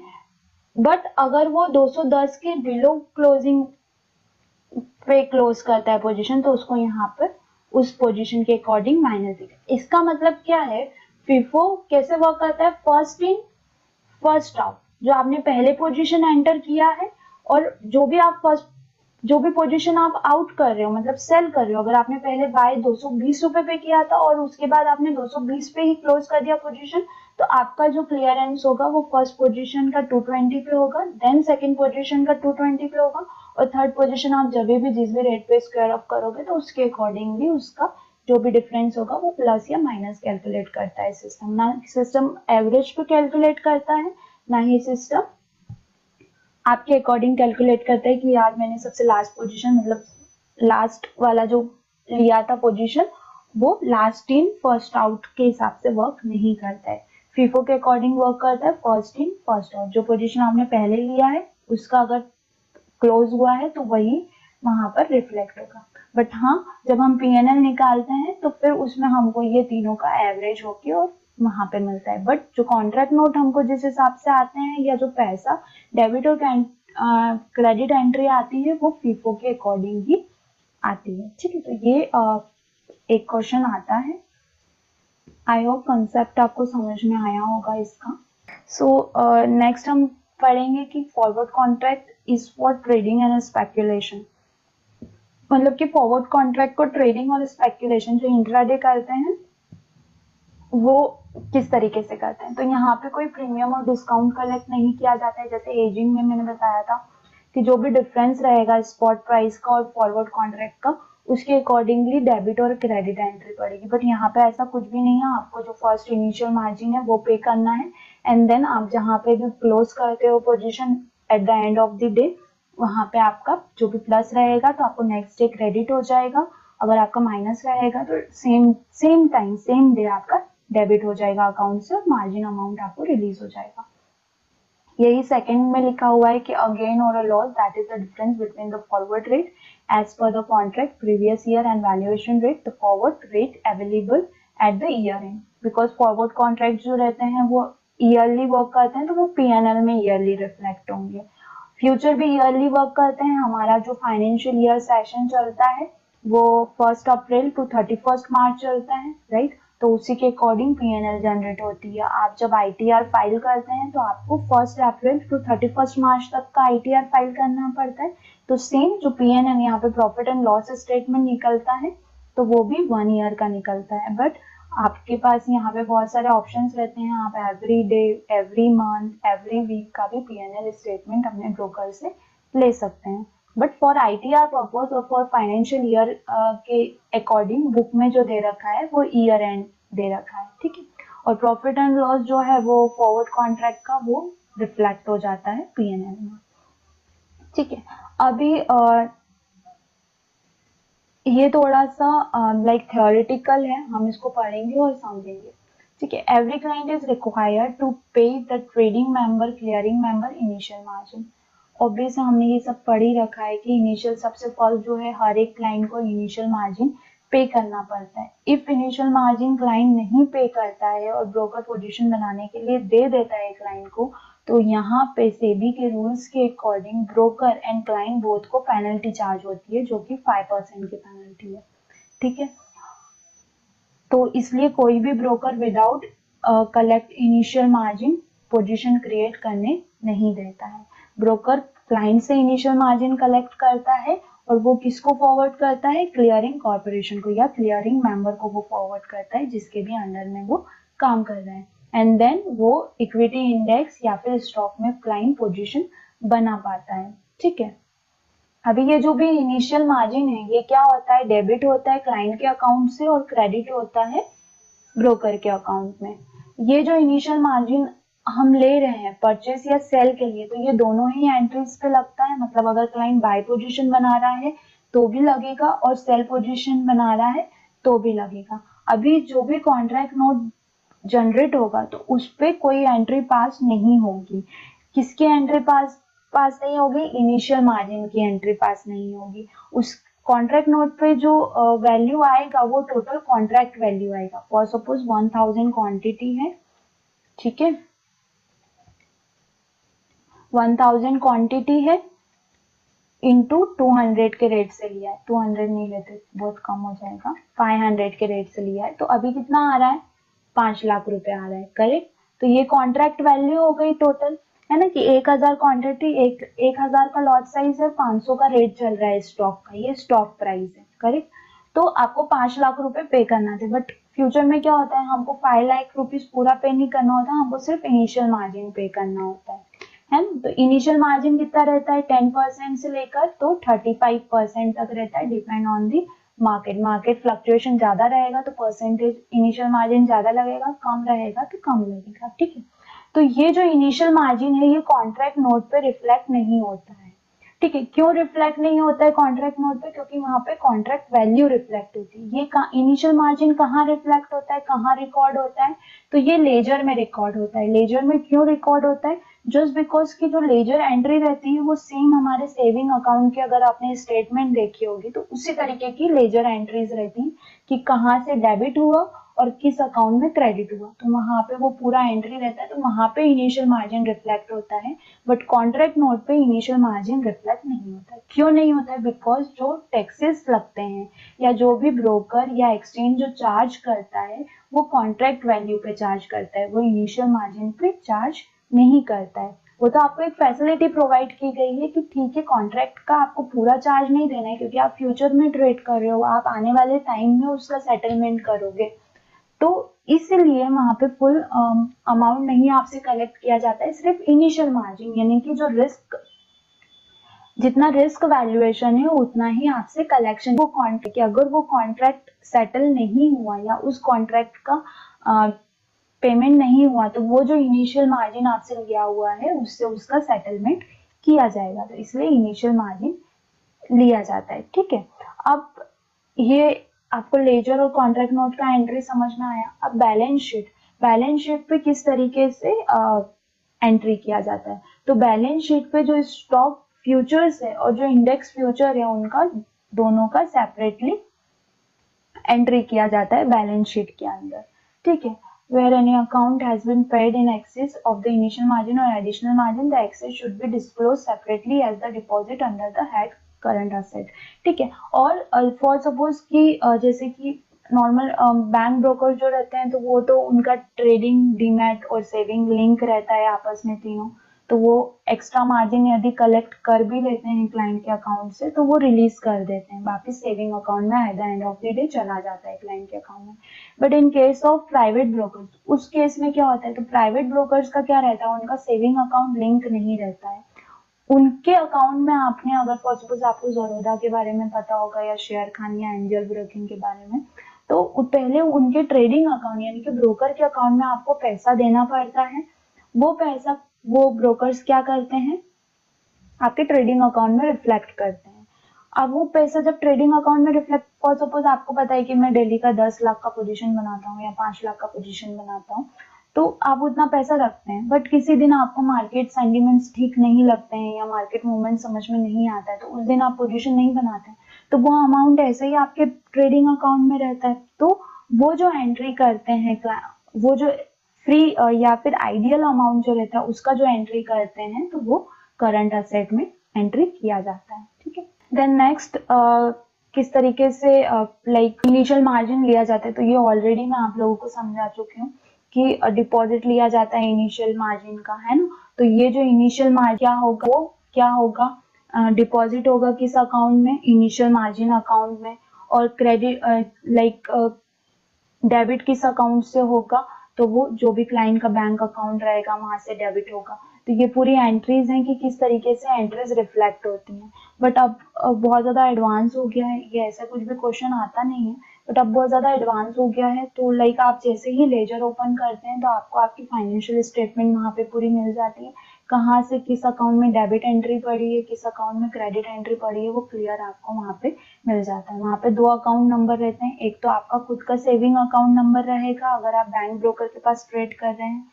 बट अगर वो 210 के बिलो क्लोजिंग पे क्लोज करता है पोजीशन, तो उसको यहाँ पर उस पोजीशन के अकॉर्डिंग माइनस दिखेगा। इसका मतलब क्या है, फीफो कैसे वर्क करता है, फर्स्ट इन फर्स्ट आउट, जो आपने पहले पोजीशन एंटर किया है और जो भी पोजीशन आप आउट कर रहे हो मतलब सेल कर रहे हो, अगर आपने पहले बाय 220 रुपए पे किया था और उसके बाद आपने 220 पे ही क्लोज कर दिया पोजीशन, तो आपका जो क्लियरेंस होगा वो फर्स्ट पोजीशन का 220 पे होगा, देन सेकंड पोजीशन का 220 पे होगा, और थर्ड पोजीशन आप जब भी जिस भी रेट पे स्क्वायर ऑफ करोगे तो उसके अकॉर्डिंगली उसका जो भी डिफरेंस होगा वो प्लस या माइनस कैलकुलेट करता है सिस्टम। ना सिस्टम एवरेज पे कैलकुलेट करता है, ना ही सिस्टम आपके अकॉर्डिंग कैलकुलेट करता है कि यार मैंने सबसे लास्ट पोजीशन मतलब लास्ट वाला जो लिया था पोजीशन वो लास्ट इन फर्स्ट आउट के हिसाब से वर्क नहीं करता है। फीफो के अकॉर्डिंग वर्क करता है फर्स्ट इन फर्स्ट आउट, जो पोजीशन आपने पहले लिया है उसका अगर क्लोज हुआ है तो वही वहां पर रिफ्लेक्ट होगा। बट हाँ, जब हम पीएनएल निकालते हैं तो फिर उसमें हमको ये तीनों का एवरेज होके और वहां पे मिलता है। बट जो कॉन्ट्रैक्ट नोट हमको जिस हिसाब से आते हैं या जो पैसा डेबिट और क्रेडिट एंट्री आती है वो फीफो के अकॉर्डिंग ही आती है। ठीक है, तो ये एक क्वेश्चन आता है। आई होप कंसेप्ट आपको समझ में आया होगा इसका। सो नेक्स्ट हम पढ़ेंगे कि forward contract is for trading and speculation, मतलब कि फॉरवर्ड कॉन्ट्रैक्ट को ट्रेडिंग और स्पेकुलेशन जो इंट्राडे करते हैं वो किस तरीके से करते हैं। तो यहाँ पे कोई प्रीमियम और डिस्काउंट कलेक्ट नहीं किया जाता है, जैसे एजिंग में मैंने बताया था कि जो भी डिफरेंस रहेगा स्पॉट प्राइस का और फॉरवर्ड कॉन्ट्रैक्ट का उसके अकॉर्डिंगली डेबिट और क्रेडिट एंट्री पड़ेगी। बट यहाँ पे ऐसा कुछ भी नहीं है, आपको जो फर्स्ट इनिशियल मार्जिन है वो पे करना है, एंड देन आप जहाँ पे भी क्लोज करते हो position at the end of the day वहां पे आपका जो भी प्लस रहेगा तो आपको नेक्स्ट डे क्रेडिट हो जाएगा, अगर आपका माइनस रहेगा तो सेम टाइम सेम डे आपका डेबिट हो जाएगा अकाउंट से और मार्जिन अमाउंट आपको रिलीज हो जाएगा। यही सेकंड में लिखा हुआ है कि अगेन और a loss that is the difference between the forward rate as पर the contract previous year end valuation rate, the forward rate available at the year end. Because forward contract जो रहते हैं वो ईयरली वर्क करते हैं तो वो P&L में ईयरली रिफ्लेक्ट होंगे। फ्यूचर भी ईयरली वर्क करते हैं। हमारा जो फाइनेंशियल ईयर सेशन चलता है वो 1 अप्रैल टू 31 मार्च चलता है, राइट। तो उसी के अकॉर्डिंग P&L जनरेट होती है। आप जब ITR फाइल करते हैं तो आपको 1 अप्रैल टू 31 मार्च तक का ITR फाइल करना पड़ता है। तो सेम जो P&L यहाँ पे प्रॉफिट एंड लॉस स्टेटमेंट निकलता है तो वो भी 1 ईयर का निकलता है। बट आपके पास यहाँ पे बहुत सारे ऑप्शंस रहते हैं। आप every day, every month, every week का भी P&L स्टेटमेंट अपने ब्रोकर से ले सकते हैं। बट फॉर ITR पर्पज और फॉर फाइनेंशियल ईयर के अकॉर्डिंग बुक में जो दे रखा है वो ईयर एंड दे रखा है, ठीक है। और प्रॉफिट एंड लॉस जो है वो फॉरवर्ड कॉन्ट्रैक्ट का वो रिफ्लेक्ट हो जाता है P&L में, ठीक है। अभी ये थोड़ा सा लाइक थ्योरेटिकल है, हम इसको पढ़ेंगे और समझेंगे, ठीक है। Every client is required to pay the trading member, clearing member initial margin. Obvious हमने ये सब पढ़ ही रखा है कि इनिशियल सबसे फर्स्ट जो है हर एक क्लाइंट को इनिशियल मार्जिन पे करना पड़ता है। इफ इनिशियल मार्जिन क्लाइंट नहीं पे करता है और ब्रोकर पोजीशन बनाने के लिए दे देता है क्लाइंट को, तो यहाँ पे सेबी के रूल्स के according broker and client both को पेनल्टी चार्ज होती है जो कि 5% की पेनल्टी है, ठीक है। तो इसलिए कोई भी broker without collect initial margin position create करने नहीं देता है। ब्रोकर क्लाइंट से इनिशियल मार्जिन कलेक्ट करता है और वो किसको फॉरवर्ड करता है, क्लियरिंग कॉर्पोरेशन को या क्लियरिंग मेंबर को वो फॉरवर्ड करता है जिसके भी अंडर में वो काम कर रहा है। एंड देन वो इक्विटी इंडेक्स या फिर स्टॉक में क्लाइंट पोजीशन बना पाता है, ठीक है। अभी ये जो भी इनिशियल मार्जिन है ये क्या होता है, डेबिट होता है क्लाइंट के अकाउंट से और क्रेडिट होता है ब्रोकर के अकाउंट में। ये जो इनिशियल मार्जिन हम ले रहे हैं परचेस या सेल के लिए तो ये दोनों ही एंट्रीज पे लगता है। मतलब अगर क्लाइंट बाय पोजीशन बना रहा है तो भी लगेगा और सेल पोजीशन बना रहा है तो भी लगेगा। अभी जो भी कॉन्ट्रैक्ट नोट जनरेट होगा तो उस पे कोई एंट्री पास नहीं होगी। किसकी एंट्री पास नहीं होगी, इनिशियल मार्जिन की एंट्री पास नहीं होगी। उस कॉन्ट्रैक्ट नोट पे जो वैल्यू आएगा वो टोटल कॉन्ट्रैक्ट वैल्यू आएगा। फॉर सपोज 1000 क्वांटिटी है, ठीक है, 1000 क्वांटिटी है इंटू 200 के रेट से लिया है, 200 नहीं लेते बहुत कम हो जाएगा, 500 के रेट से लिया है तो अभी कितना आ रहा है, 5 लाख रुपए आ रहा है, करेक्ट। तो ये कॉन्ट्रैक्ट वैल्यू हो गई टोटल, है ना, कि 1000 क्वांटिटी, 1000 का लॉट साइज है, 500 का रेट चल रहा है स्टॉक का, ये स्टॉक प्राइस है, करेक्ट। तो आपको 5 लाख रुपए पे करना थे। बट फ्यूचर में क्या होता है, हमको 5 लाख रुपीज पूरा पे नहीं करना होता, हमको सिर्फ इनिशियल मार्जिन पे करना होता है ना। तो इनिशियल मार्जिन कितना रहता है, 10% से लेकर तो 35% तक रहता है, depend on the market fluctuation ज्यादा रहेगा तो परसेंटेज इनिशियल मार्जिन ज्यादा लगेगा, कम रहेगा तो कम लगेगा, ठीक है। तो ये जो इनिशियल मार्जिन है ये कॉन्ट्रैक्ट नोट पे रिफ्लेक्ट नहीं होता है, ठीक है। क्यों रिफ्लेक्ट नहीं होता है कॉन्ट्रैक्ट नोट पे, क्योंकि वहां पे कॉन्ट्रैक्ट वैल्यू रिफ्लेक्ट होती है। ये इनिशियल मार्जिन कहाँ रिफ्लेक्ट होता है, कहाँ रिकॉर्ड होता है, तो ये लेजर में रिकॉर्ड होता है। लेजर में क्यों रिकॉर्ड होता है, जस्ट बिकॉज की जो लेजर एंट्री रहती है वो सेम हमारे सेविंग अकाउंट की अगर आपने स्टेटमेंट देखी होगी तो उसी तरीके की लेजर एंट्रीज रहती है कि कहाँ से डेबिट हुआ और किस अकाउंट में क्रेडिट हुआ, तो वहां पे वो पूरा एंट्री रहता है, तो वहां पे इनिशियल मार्जिन रिफ्लेक्ट होता है। बट कॉन्ट्रैक्ट नोट पे इनिशियल मार्जिन रिफ्लेक्ट नहीं होता है। क्यों नहीं होता है, बिकॉज जो टैक्सेस लगते हैं या जो भी ब्रोकर या एक्सचेंज जो चार्ज करता है वो कॉन्ट्रैक्ट वैल्यू पे चार्ज करता है, वो इनिशियल मार्जिन पे चार्ज नहीं करता है। वो तो आपको एक फैसिलिटी प्रोवाइड की गई है कि ठीक है कॉन्ट्रैक्ट का आपको पूरा चार्ज नहीं देना है क्योंकि आप फ्यूचर में ट्रेड कर रहे हो, आप आने वाले टाइम में उसका सेटलमेंट करोगे, तो इसलिए वहां पे फुल अमाउंट नहीं आपसे कलेक्ट किया जाता है, सिर्फ इनिशियल मार्जिन, यानी कि जो रिस्क, जितना रिस्क वैल्यूएशन है उतना ही आपसे कलेक्शन। वो कॉन्ट्रैक्ट, अगर वो कॉन्ट्रैक्ट सेटल नहीं हुआ या उस कॉन्ट्रैक्ट का पेमेंट नहीं हुआ तो वो जो इनिशियल मार्जिन आपसे लिया हुआ है उससे उसका सेटलमेंट किया जाएगा, तो इसलिए इनिशियल मार्जिन लिया जाता है, ठीक है। अब ये आपको लेजर और कॉन्ट्रैक्ट नोट का एंट्री समझ में आया। अब बैलेंस शीट पे किस तरीके से एंट्री किया जाता है। तो बैलेंस शीट पे जो स्टॉक फ्यूचर्स है और जो इंडेक्स फ्यूचर है उनका दोनों का सेपरेटली एंट्री किया जाता है बैलेंस शीट के अंदर, ठीक है। Where any account has been paid in excess of the initial margin or additional margin, the excess should be disclosed separately as the deposit under the head current asset, ठीक है। और for suppose कि जैसे कि normal bank broker जो रहते हैं तो वो तो उनका ट्रेडिंग डीमैट और सेविंग लिंक रहता है आपस में तीनों, तो वो एक्स्ट्रा मार्जिन यदि कलेक्ट कर भी लेते हैं क्लाइंट के अकाउंट से तो वो रिलीज कर देते हैं, वापस सेविंग अकाउंट में at the end of the day चला जाता है क्लाइंट के अकाउंट में। But in case of private brokers, उस केस में क्या होता है, तो प्राइवेट ब्रोकर्स का क्या रहता है, उनका सेविंग अकाउंट लिंक नहीं रहता है। उनके अकाउंट में आपने अगर सपोज आपको ज़रोदा के बारे में पता होगा या शेयर खान या एंजल ब्रोकिंग के बारे में, तो पहले उनके ट्रेडिंग अकाउंट यानी कि ब्रोकर के अकाउंट में आपको पैसा देना पड़ता है। वो पैसा वो ब्रोकर्स क्या करते हैं, आपके ट्रेडिंग अकाउंट में रिफ्लेक्ट करते हैं। अब वो पैसा जब ट्रेडिंग अकाउंट में रिफ्लेक्ट, फॉर सपोज आपको पता है कि मैं डेली का 10 लाख का पोजीशन बनाता हूँ या 5 लाख का पोजीशन बनाता हूँ, तो आप उतना पैसा रखते हैं। बट किसी दिन आपको मार्केट सेंटिमेंट्स ठीक नहीं लगते हैं या मार्केट मूवमेंट समझ में नहीं आता है, तो उस दिन आप पोजीशन नहीं बनाते हैं, तो वो अमाउंट ऐसे ही आपके ट्रेडिंग अकाउंट में रहता है। तो वो जो एंट्री करते हैं, वो जो फ्री या फिर आइडियल अमाउंट जो रहता है उसका जो एंट्री करते हैं, तो वो करंट असेट में एंट्री किया जाता है, ठीक है। देन नेक्स्ट किस तरीके से लाइक इनिशियल मार्जिन लिया जाता है, तो ये ऑलरेडी मैं आप लोगों को समझा चुकी हूँ कि डिपॉजिट लिया जाता है इनिशियल मार्जिन का, है ना। तो ये जो इनिशियल मार्जिन क्या होगा, वो क्या होगा, डिपॉजिट होगा किस अकाउंट में, इनिशियल मार्जिन अकाउंट में, और क्रेडिट लाइक डेबिट किस अकाउंट से होगा, तो वो जो भी क्लाइंट का बैंक अकाउंट रहेगा वहां से डेबिट होगा। तो ये पूरी एंट्रीज हैं कि किस तरीके से एंट्रीज रिफ्लेक्ट होती हैं। बट अब बहुत ज़्यादा एडवांस हो गया है, ये ऐसा कुछ भी क्वेश्चन आता नहीं है, बट अब बहुत ज़्यादा एडवांस हो गया है। तो लाइक आप जैसे ही लेजर ओपन करते हैं तो आपको आपकी फाइनेंशियल स्टेटमेंट वहाँ पे पूरी मिल जाती है, कहाँ से किस अकाउंट में डेबिट एंट्री पड़ी है, किस अकाउंट में क्रेडिट एंट्री पड़ी है, वो क्लियर आपको वहाँ पे मिल जाता है। वहाँ पे 2 अकाउंट नंबर रहते हैं, एक तो आपका खुद का सेविंग अकाउंट नंबर रहेगा अगर आप बैंक ब्रोकर के पास ट्रेड कर रहे हैं,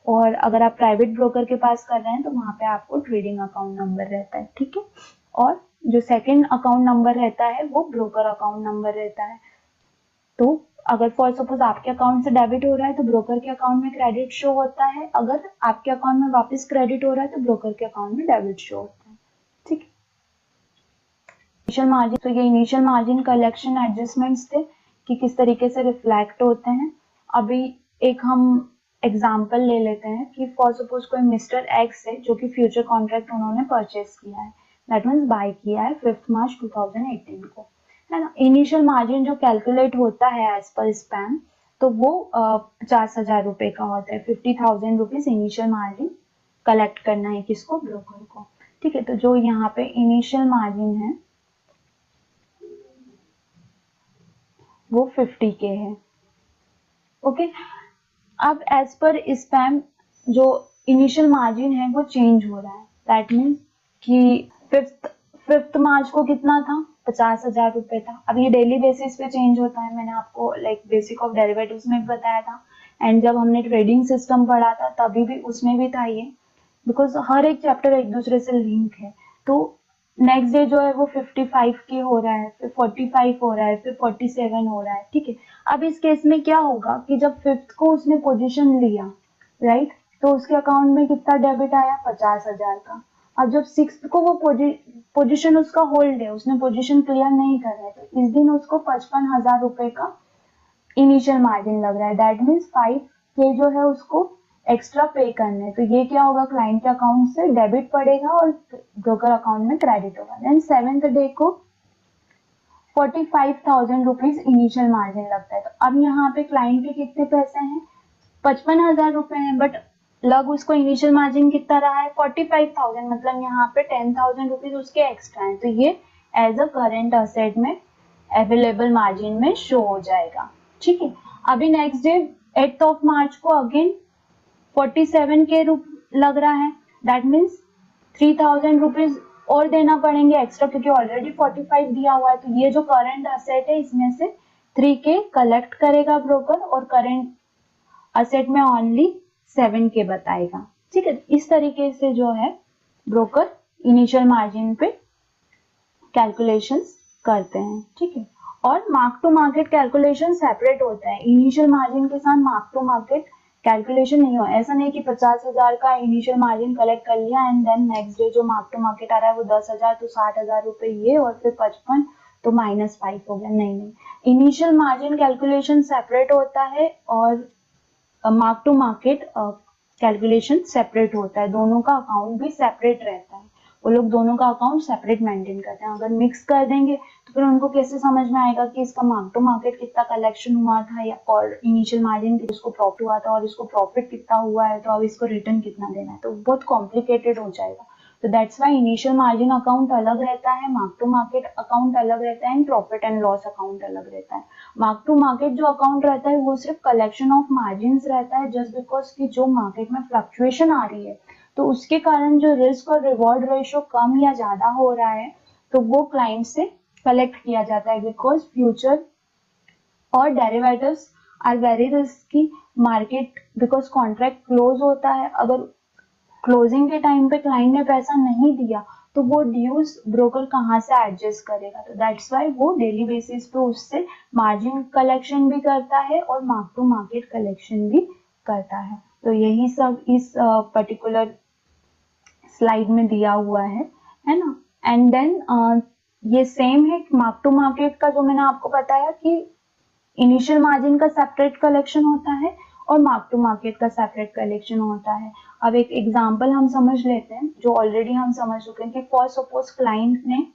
और अगर आप प्राइवेट ब्रोकर के पास कर रहे हैं तो वहाँ पे आपको ट्रेडिंग अकाउंट नंबर रहता है, ठीक है। और जो सेकंड अकाउंट नंबर रहता है वो ब्रोकर अकाउंट नंबर रहता है। तो अगर फॉर सपोज आपके अकाउंट से डेबिट हो रहा है तो ब्रोकर के अकाउंट में क्रेडिट शो होता है, अगर आपके अकाउंट में वापस क्रेडिट हो रहा है तो ब्रोकर के अकाउंट में डेबिट शो होता है, ठीक है। इनिशियल मार्जिन, तो ये इनिशियल मार्जिन कलेक्शन एडजस्टमेंट्स थे कि किस तरीके से रिफ्लेक्ट होते हैं। अभी एक हम एग्जाम्पल ले लेते हैं कि फॉर सपोज कोई मिस्टर एक्स है जो कि फ्यूचर कॉन्ट्रैक्ट उन्होंने परचेस किया है, दैट मीन्स बाय किया है 5 मार्च 2018 को, है ना। इनिशियल मार्जिन जो कैलकुलेट होता है एज पर स्पैम, तो वो 50,000 रुपए का होता है। 50,000 रुपीज इनिशियल मार्जिन कलेक्ट करना है किसको, ब्रोकर को, ठीक है। तो जो यहाँ पे इनिशियल मार्जिन है वो 50K है, ओके। अब एज पर स्पैम जो इनिशियल मार्जिन है वो चेंज हो रहा है, दैट मीन्स कि फिफ्थ मार्च को कितना था, 50,000 रुपए था। अब ये डेली बेसिस पे चेंज होता है, मैंने आपको लाइक बेसिक ऑफ डेरिवेटिव्स में बताया था, एंड जब हमने ट्रेडिंग सिस्टम पढ़ा था तभी भी उसमें भी था ये, बिकॉज हर एक चैप्टर एक दूसरे से लिंक है। तो नेक्स्ट डे जो है वो 55K हो रहा है, फिर 45 हो रहा है, फिर 47 हो रहा है, ठीक है। अब इस केस में क्या होगा कि जब 5th को उसने पोजीशन लिया, राइट, तो उसके अकाउंट में कितना डेबिट आया, 50,000 का। अब जब 6th को वो पोजीशन उसका होल्ड है, उसने पोजीशन क्लियर नहीं कर रहा है, तो इस दिन उसको 55,000 रुपए का इनिशियल मार्जिन लग रहा है, दैट मीन्स 5K जो है उसको एक्स्ट्रा पे करने। तो ये क्या होगा, क्लाइंट के अकाउंट से डेबिट पड़ेगा और ब्रोकर अकाउंट में क्रेडिट होगा। देन 7th डे को 45,000 रुपीज इनिशियल मार्जिन लगता है। तो अब यहाँ पे क्लाइंट के कितने पैसे हैं, 55,000 रुपए हैं, बट लग उसको इनिशियल मार्जिन कितना रहा है, 45,000, मतलब यहाँ पे 10,000 रुपीज उसके एक्स्ट्रा हैं। तो ये एज अ करेंट असेट में अवेलेबल मार्जिन में शो हो जाएगा, ठीक है। अभी next day 8th of March को अगेन 47K लग रहा है, दैट मीन्स 3,000 रुपीज और देना पड़ेंगे एक्स्ट्रा, क्योंकि ऑलरेडी 45 दिया हुआ है। तो ये जो करंट असेट है इसमें से 3K कलेक्ट करेगा ब्रोकर और करेंट असेट में ओनली 7K बताएगा। ठीक है, इस तरीके से जो है ब्रोकर इनिशियल मार्जिन पे कैलकुलेशंस करते हैं। ठीक है, और mark to market calculation separate होता है। इनिशियल मार्जिन के साथ मार्क टू मार्केट कैलकुलेशन नहीं हो, ऐसा नहीं कि 50,000 का इनिशियल मार्जिन कलेक्ट कर लिया एंड देन नेक्स्ट डे जो मार्क टू मार्केट आ रहा है वो 10,000 तो 60,000 रुपए ये और फिर 55 तो -5 हो गया। नहीं नहीं, इनिशियल मार्जिन कैलकुलेशन सेपरेट होता है और mark to market calculation separate होता है। दोनों का अकाउंट भी सेपरेट रहता है, वो लोग दोनों का अकाउंट सेपरेट मेंटेन करते हैं। अगर मिक्स कर देंगे तो फिर उनको कैसे समझ में आएगा कि इसका मार्क टू मार्केट कितना कलेक्शन हुआ था या और इनिशियल मार्जिन इसको प्रॉफिट हुआ था और इसको प्रॉफिट कितना हुआ है तो अब इसको रिटर्न कितना देना है, तो बहुत कॉम्प्लिकेटेड हो जाएगा। तो that's why initial margin account अलग रहता है, मार्क टू मार्केट अकाउंट अलग रहता है and profit and loss account अलग रहता है। मार्क टू मार्केट जो अकाउंट रहता है वो सिर्फ कलेक्शन ऑफ मार्जिन रहता है, जस्ट बिकॉज की जो मार्केट में फ्लक्चुएशन आ रही है तो उसके कारण जो रिस्क और रिवॉर्ड रेशियो कम या ज्यादा हो रहा है तो वो क्लाइंट से कलेक्ट किया जाता है, बिकॉज फ्यूचर और derivatives are very risky market, because contract close होता है। अगर क्लोजिंग के टाइम पे क्लाइंट ने पैसा नहीं दिया तो वो ड्यूज ब्रोकर कहाँ से एडजस्ट करेगा, तो दैट्स वाई वो डेली बेसिस पे उससे मार्जिन कलेक्शन भी करता है और मार्क टू मार्केट कलेक्शन भी करता है। तो यही सब इस पर्टिकुलर स्लाइड में दिया हुआ है ना। एंड देन ये सेम है मार्क टू मार्केट का, जो मैंने आपको बताया कि इनिशियल मार्जिन का सेपरेट कलेक्शन होता है और मार्क टू मार्केट का सेपरेट कलेक्शन होता है। अब एक एग्जांपल हम समझ लेते हैं जो ऑलरेडी हम समझ चुके हैं कि फॉर सपोज क्लाइंट ने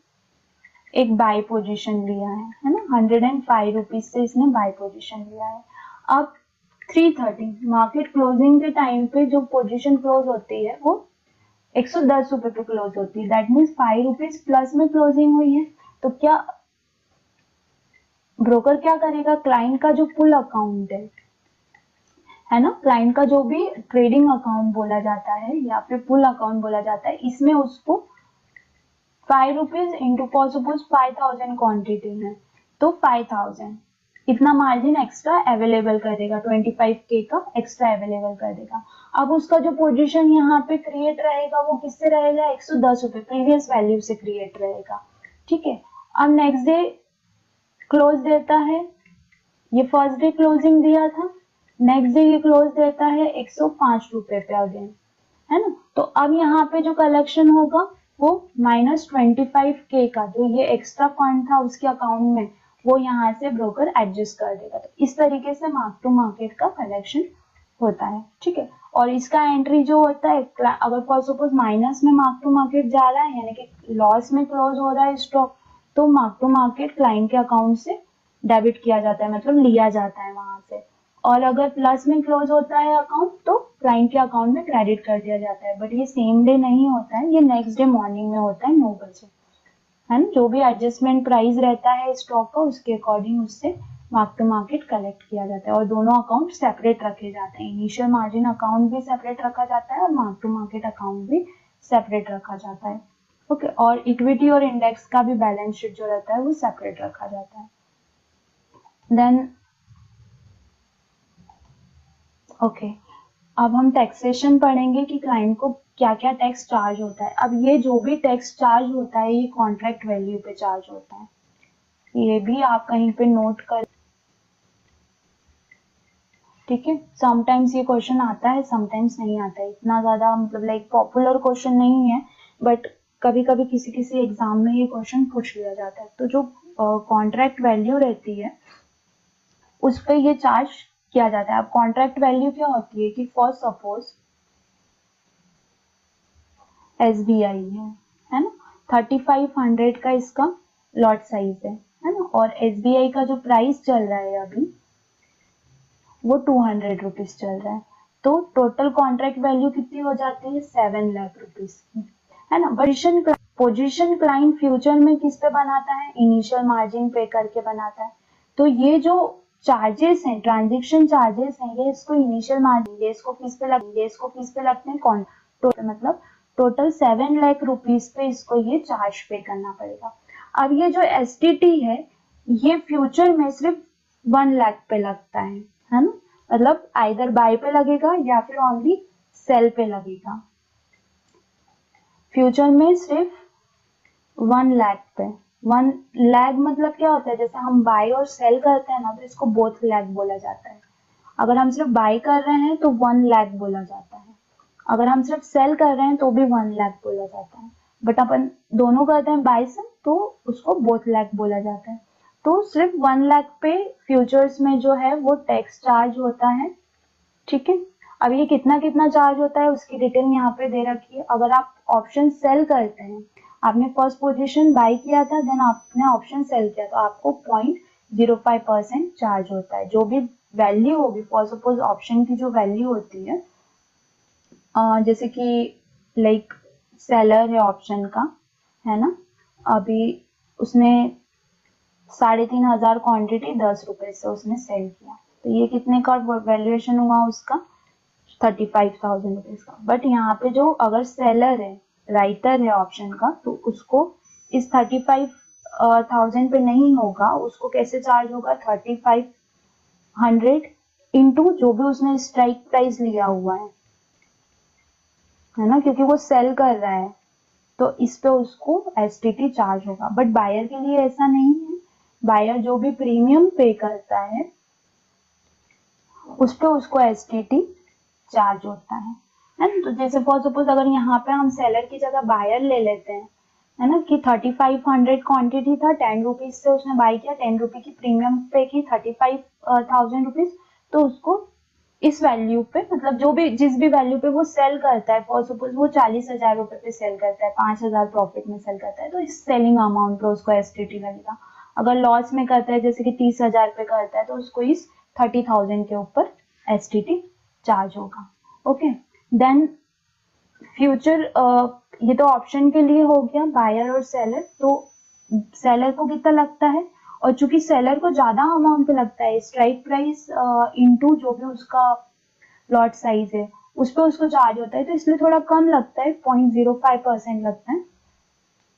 एक बाय पोजीशन लिया है ना, 105 रुपीज से इसने बाय पोजीशन लिया है। अब 330 मार्केट क्लोजिंग के टाइम पे जो पोजीशन क्लोज होती है वो 110 रुपए पे क्लोज होती है, दैट मीन्स 5 रुपीज प्लस में क्लोजिंग हुई है। तो क्या ब्रोकर क्या करेगा, क्लाइंट का जो पुल अकाउंट है ना, क्लाइंट का जो भी ट्रेडिंग अकाउंट बोला जाता है या फिर पुल अकाउंट बोला जाता है, इसमें उसको 5 rupees into for suppose 5,000 quantity है तो 5,000 इतना मार्जिन एक्स्ट्रा अवेलेबल कर देगा, 25K का एक्स्ट्रा अवेलेबल कर देगा। अब उसका जो पोजीशन यहाँ पे क्रिएट रहेगा वो किससे रहेगा, 110 रुपए प्रीवियस वैल्यू से क्रिएट रहेगा। ठीक है, अब नेक्स्ट डे क्लोज देता है, ये फर्स्ट डे क्लोजिंग दिया था, नेक्स्ट डे ये क्लोज देता है 105 रुपए पे अगेन, है ना। तो अब यहाँ पे जो कलेक्शन होगा वो -25K का जो ये एक्स्ट्रा फंड था उसके अकाउंट में वो यहाँ से ब्रोकर एडजस्ट कर देगा। तो इस तरीके से मार्क टू मार्केट का कलेक्शन होता है। ठीक है, और इसका एंट्री जो होता है, अगर फॉर सपोज माइनस में मार्क टू मार्केट जा रहा है यानी कि लॉस में क्लोज हो रहा है स्टॉक, तो मार्क टू मार्केट क्लाइंट के अकाउंट से डेबिट किया जाता है, मतलब लिया जाता है वहां से। और अगर प्लस में क्लोज होता है अकाउंट तो क्लाइंट के अकाउंट में क्रेडिट कर दिया जाता है, बट ये सेम डे नहीं होता है, ये नेक्स्ट डे मॉर्निंग में होता है 9 बजे, है ना। जो भी एडजस्टमेंट प्राइस रहता है स्टॉक का उसके अकॉर्डिंग उससे मार्क टू मार्केट कलेक्ट किया जाता है और दोनों अकाउंट सेपरेट रखे जाते हैं। इनिशियल मार्जिन अकाउंट भी सेपरेट रखा जाता है और मार्क टू मार्केट अकाउंट भी सेपरेट रखा जाता है। ओके, और इक्विटी और इंडेक्स का भी बैलेंस शीट जो रहता है वो सेपरेट रखा जाता है। देन ओके, अब हम टैक्सेशन पढ़ेंगे कि क्लाइंट को क्या क्या टैक्स चार्ज होता है। अब ये जो भी टैक्स चार्ज होता है ये कॉन्ट्रैक्ट वैल्यू पे चार्ज होता है, ये भी आप कहीं पे नोट कर। ठीक है, समटाइम्स ये क्वेश्चन आता है समटाइम्स नहीं आता है, इतना ज्यादा मतलब लाइक पॉपुलर क्वेश्चन नहीं है, बट कभी कभी किसी किसी एग्जाम में ये क्वेश्चन पूछ लिया जाता है। तो जो कॉन्ट्रैक्ट वैल्यू रहती है उस पर ये चार्ज किया जाता है। अब कॉन्ट्रैक्ट वैल्यू क्या होती है कि फॉर सपोज SBI है ना, 3500 का इसका लॉट साइज है ना, और SBI का जो प्राइस चल रहा है अभी वो 200 रुपीज चल रहा है, तो टोटल कॉन्ट्रैक्ट वैल्यू कितनी हो जाती है, 7 लाख रुपीज की, है ना। पोजीशन क्लाइंट फ्यूचर में किस पे बनाता है, इनिशियल मार्जिन पे करके बनाता है। तो ये जो चार्जेस हैं, ट्रांजेक्शन चार्जेस हैं, ये इसको इनिशियल मार्जिन, ये इसको किस पे लगते हैं, मतलब टोटल 7 लाख रुपीज पे इसको ये चार्ज पे करना पड़ेगा। अब ये जो STT है ये फ्यूचर में सिर्फ 1 लाख पे लगता है ना, मतलब आइदर बाय पे लगेगा या फिर ओनली सेल पे लगेगा। फ्यूचर में सिर्फ 1 लाख पे। 1 लाख मतलब क्या होता है, जैसे हम बाय और सेल करते हैं ना, तो इसको बोथ लाख बोला जाता है। अगर हम सिर्फ बाय कर रहे हैं तो 1 लाख बोला जाता है, अगर हम सिर्फ सेल कर रहे हैं तो भी 1 लाख बोला जाता है। बट अपन दोनों करते हैं बाय से तो उसको बोथ लाख बोला जाता है। तो सिर्फ 1 लाख पे फ्यूचर्स में जो है वो टैक्स चार्ज होता है। ठीक है, अब ये कितना कितना चार्ज होता है उसकी डिटेल यहाँ पे दे रखी है। अगर आप ऑप्शन सेल करते हैं, आपने फर्स्ट पोजीशन बाय किया था, देन आपने ऑप्शन सेल किया, तो आपको 0.05% चार्ज होता है। जो भी वैल्यू होगी, फॉर सपोज ऑप्शन की जो वैल्यू होती है, जैसे कि लाइक सेलर है ऑप्शन का, है ना, अभी उसने 3,500 क्वांटिटी 10 रुपए से उसने सेल किया, तो ये कितने का वैल्यूएशन हुआ उसका, 35,000 रुपीज का। बट यहाँ पे जो अगर सेलर है, राइटर है ऑप्शन का, तो उसको इस 35,000 पे नहीं होगा, उसको कैसे चार्ज होगा, 3,500 इंटू जो भी उसने स्ट्राइक प्राइस लिया हुआ है ना, क्योंकि वो सेल कर रहा है, तो इस पे उसको एसटीटी चार्ज होगा। बट बायर के लिए ऐसा नहीं है, बायर जो भी प्रीमियम पे करता है उस पे उसको एसटीटी चार्ज होता है। तो जैसे फॉर सपोज अगर यहाँ पे हम सेलर की जगह बायर ले लेते हैं, है ना, कि 3,500 क्वांटिटी था, 10 रुपीज से उसने बाय किया, 10 रुपी की प्रीमियम पे की 35,000 रुपीज, तो उसको इस वैल्यू पे, मतलब जो भी जिस भी वैल्यू पे वो सेल करता है, फॉर सपोज वो 40,000 रुपए पे सेल करता है, 5,000 प्रॉफिट में सेल करता है, तो इस सेलिंग अमाउंट पे उसको एसटीटी लगेगा। अगर लॉस में करता है, जैसे कि 30,000 पे करता है, तो उसको इस 30,000 के ऊपर एसटीटी चार्ज होगा। ओके, देन फ्यूचर, ये तो ऑप्शन के लिए हो गया, बायर और सेलर। तो सेलर को कितना लगता है, और चूंकि सेलर को ज्यादा अमाउंट पे लगता है, स्ट्राइक प्राइस इनटू जो भी उसका लॉट साइज है उस पर उसको चार्ज होता है, तो इसलिए थोड़ा कम लगता है, 0.05% लगता है।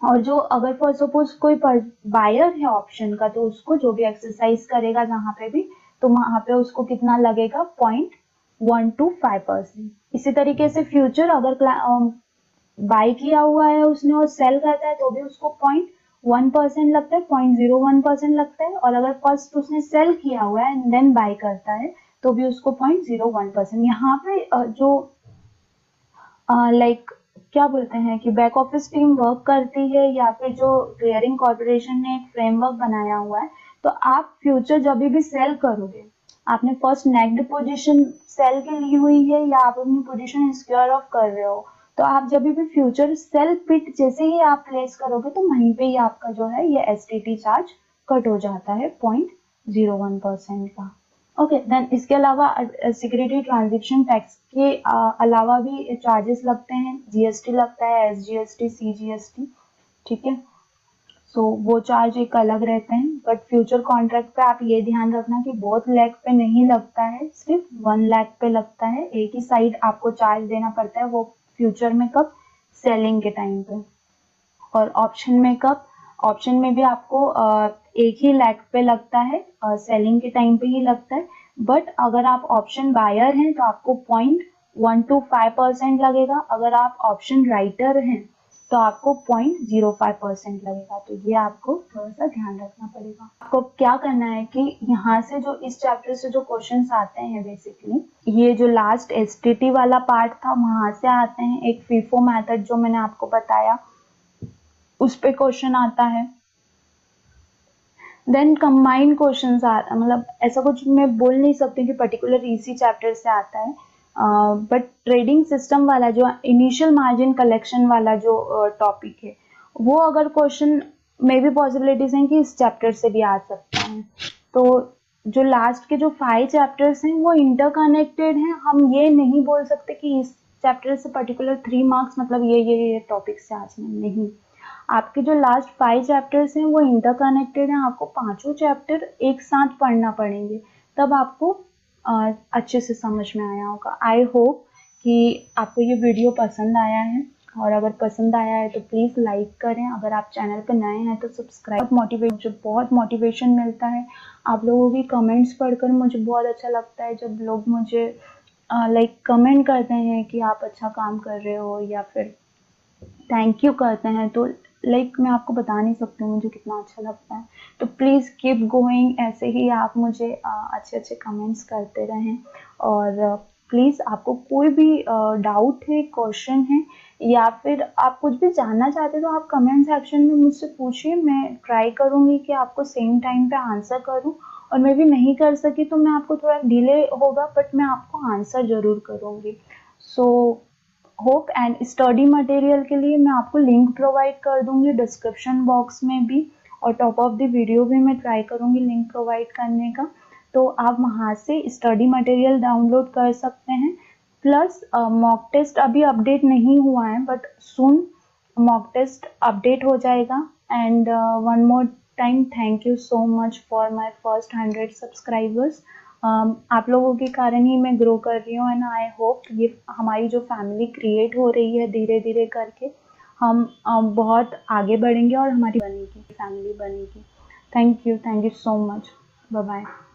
और जो अगर फॉर सपोज कोई बायर है ऑप्शन का, तो उसको जो भी एक्सरसाइज करेगा जहां पे भी, तो वहां पे उसको कितना लगेगा, 0.125%। इसी तरीके से फ्यूचर अगर बाय किया हुआ है उसने और सेल करता है, तो भी उसको 0.1% लगता है, 0.01% लगता है। और अगर फर्स्ट उसने सेल किया हुआ है एंड देन बाय करता है, तो भी उसको 0.01%। यहाँ पे जो लाइक क्या बोलते हैं कि बैक ऑफिस टीम वर्क करती है, या फिर जो क्लियरिंग कॉर्पोरेशन ने एक फ्रेमवर्क बनाया हुआ है, तो आप फ्यूचर जब भी सेल करोगे, आपने फर्स्ट नेक्ड पोजीशन सेल के ली हुई है या आप अपनी पोजीशन स्क्योर ऑफ कर रहे हो, तो आप जब भी फ्यूचर सेल पिट जैसे ही आप प्लेस करोगे, तो वहीं पे ही आपका जो है ये एसटीटी चार्ज कट हो जाता है 0.01% का। ओके, देन इसके अलावा सिक्योरिटी ट्रांजैक्शन टैक्स के अलावा भी चार्जेस लगते हैं, जीएसटी लगता है, एसजीएसटी, सीजीएसटी। ठीक है, सो वो चार्ज एक अलग रहते हैं। बट फ्यूचर कॉन्ट्रैक्ट पे आप ये ध्यान रखना कि बोथ लाख पे नहीं लगता है, सिर्फ 1 लाख पे लगता है। एक ही साइड आपको चार्ज देना पड़ता है, वो फ्यूचर में कब, सेलिंग के टाइम पे। और ऑप्शन में कब, ऑप्शन में भी आपको 1 ही लाख पे लगता है, सेलिंग के टाइम पे ही लगता है। बट अगर आप ऑप्शन बायर हैं तो आपको 0.125% लगेगा, अगर आप ऑप्शन राइटर हैं तो आपको 0.05% लगेगा। तो ये आपको थोड़ा सा ध्यान रखना पड़ेगा। आपको क्या करना है कि यहाँ से जो इस चैप्टर से जो क्वेश्चंस आते हैं, बेसिकली ये जो लास्ट एसटीटी वाला पार्ट था वहां से आते हैं। एक फीफो मेथड जो मैंने आपको बताया उस पे क्वेश्चन आता है। देन कंबाइंड क्वेश्चंस आता, मतलब ऐसा कुछ मैं बोल नहीं सकती कि पर्टिकुलर इसी चैप्टर से आता है, बट ट्रेडिंग सिस्टम वाला जो इनिशियल मार्जिन कलेक्शन वाला जो टॉपिक है, वो अगर क्वेश्चन में भी पॉसिबिलिटीज हैं कि इस चैप्टर से भी आ सकता है। तो जो लास्ट के जो 5 चैप्टर्स हैं वो इंटरकनेक्टेड हैं। हम ये नहीं बोल सकते कि इस चैप्टर से पर्टिकुलर 3 मार्क्स मतलब ये टॉपिक से आ जाए, नहीं। आपके जो लास्ट 5 चैप्टर्स हैं वो इंटरकनेक्टेड हैं, आपको पांचों चैप्टर एक साथ पढ़ना पड़ेंगे, तब आपको अच्छे से समझ में आया होगा। आई होप कि आपको ये वीडियो पसंद आया है। और अगर पसंद आया है तो प्लीज़ लाइक करें, अगर आप चैनल पर नए हैं तो सब्सक्राइब। बहुत मोटिवेशन मिलता है आप लोगों की कमेंट्स पढ़कर, मुझे बहुत अच्छा लगता है जब लोग मुझे लाइक कमेंट करते हैं कि आप अच्छा काम कर रहे हो या फिर थैंक यू कहते हैं, तो लाइक मैं आपको बता नहीं सकती हूँ मुझे कितना अच्छा लगता है। तो प्लीज़ कीप गोइंग, ऐसे ही आप मुझे अच्छे अच्छे कमेंट्स करते रहें। और प्लीज़ आपको कोई भी डाउट है, क्वेश्चन है या फिर आप कुछ भी जानना चाहते हैं तो आप कमेंट सेक्शन में मुझसे पूछिए, मैं ट्राई करूँगी कि आपको सेम टाइम पे आंसर करूँ। और मैं भी नहीं कर सकी तो मैं आपको थोड़ा डिले होगा बट मैं आपको आंसर ज़रूर करूँगी। So hope and study material के लिए मैं आपको लिंक प्रोवाइड कर दूंगी डिस्क्रिप्शन बॉक्स में भी, और टॉप ऑफ द वीडियो भी मैं ट्राई करूंगी लिंक प्रोवाइड करने का, तो आप वहां से स्टडी मटेरियल डाउनलोड कर सकते हैं। प्लस मॉक टेस्ट अभी अपडेट नहीं हुआ है but soon mock test update हो जाएगा। And one more time thank you so much for my first 100 subscribers. आप लोगों के कारण ही मैं ग्रो कर रही हूँ एंड आई होप ये हमारी जो फैमिली क्रिएट हो रही है धीरे धीरे करके हम बहुत आगे बढ़ेंगे और हमारी फैमिली बनेगी। Thank you so much. Bye bye.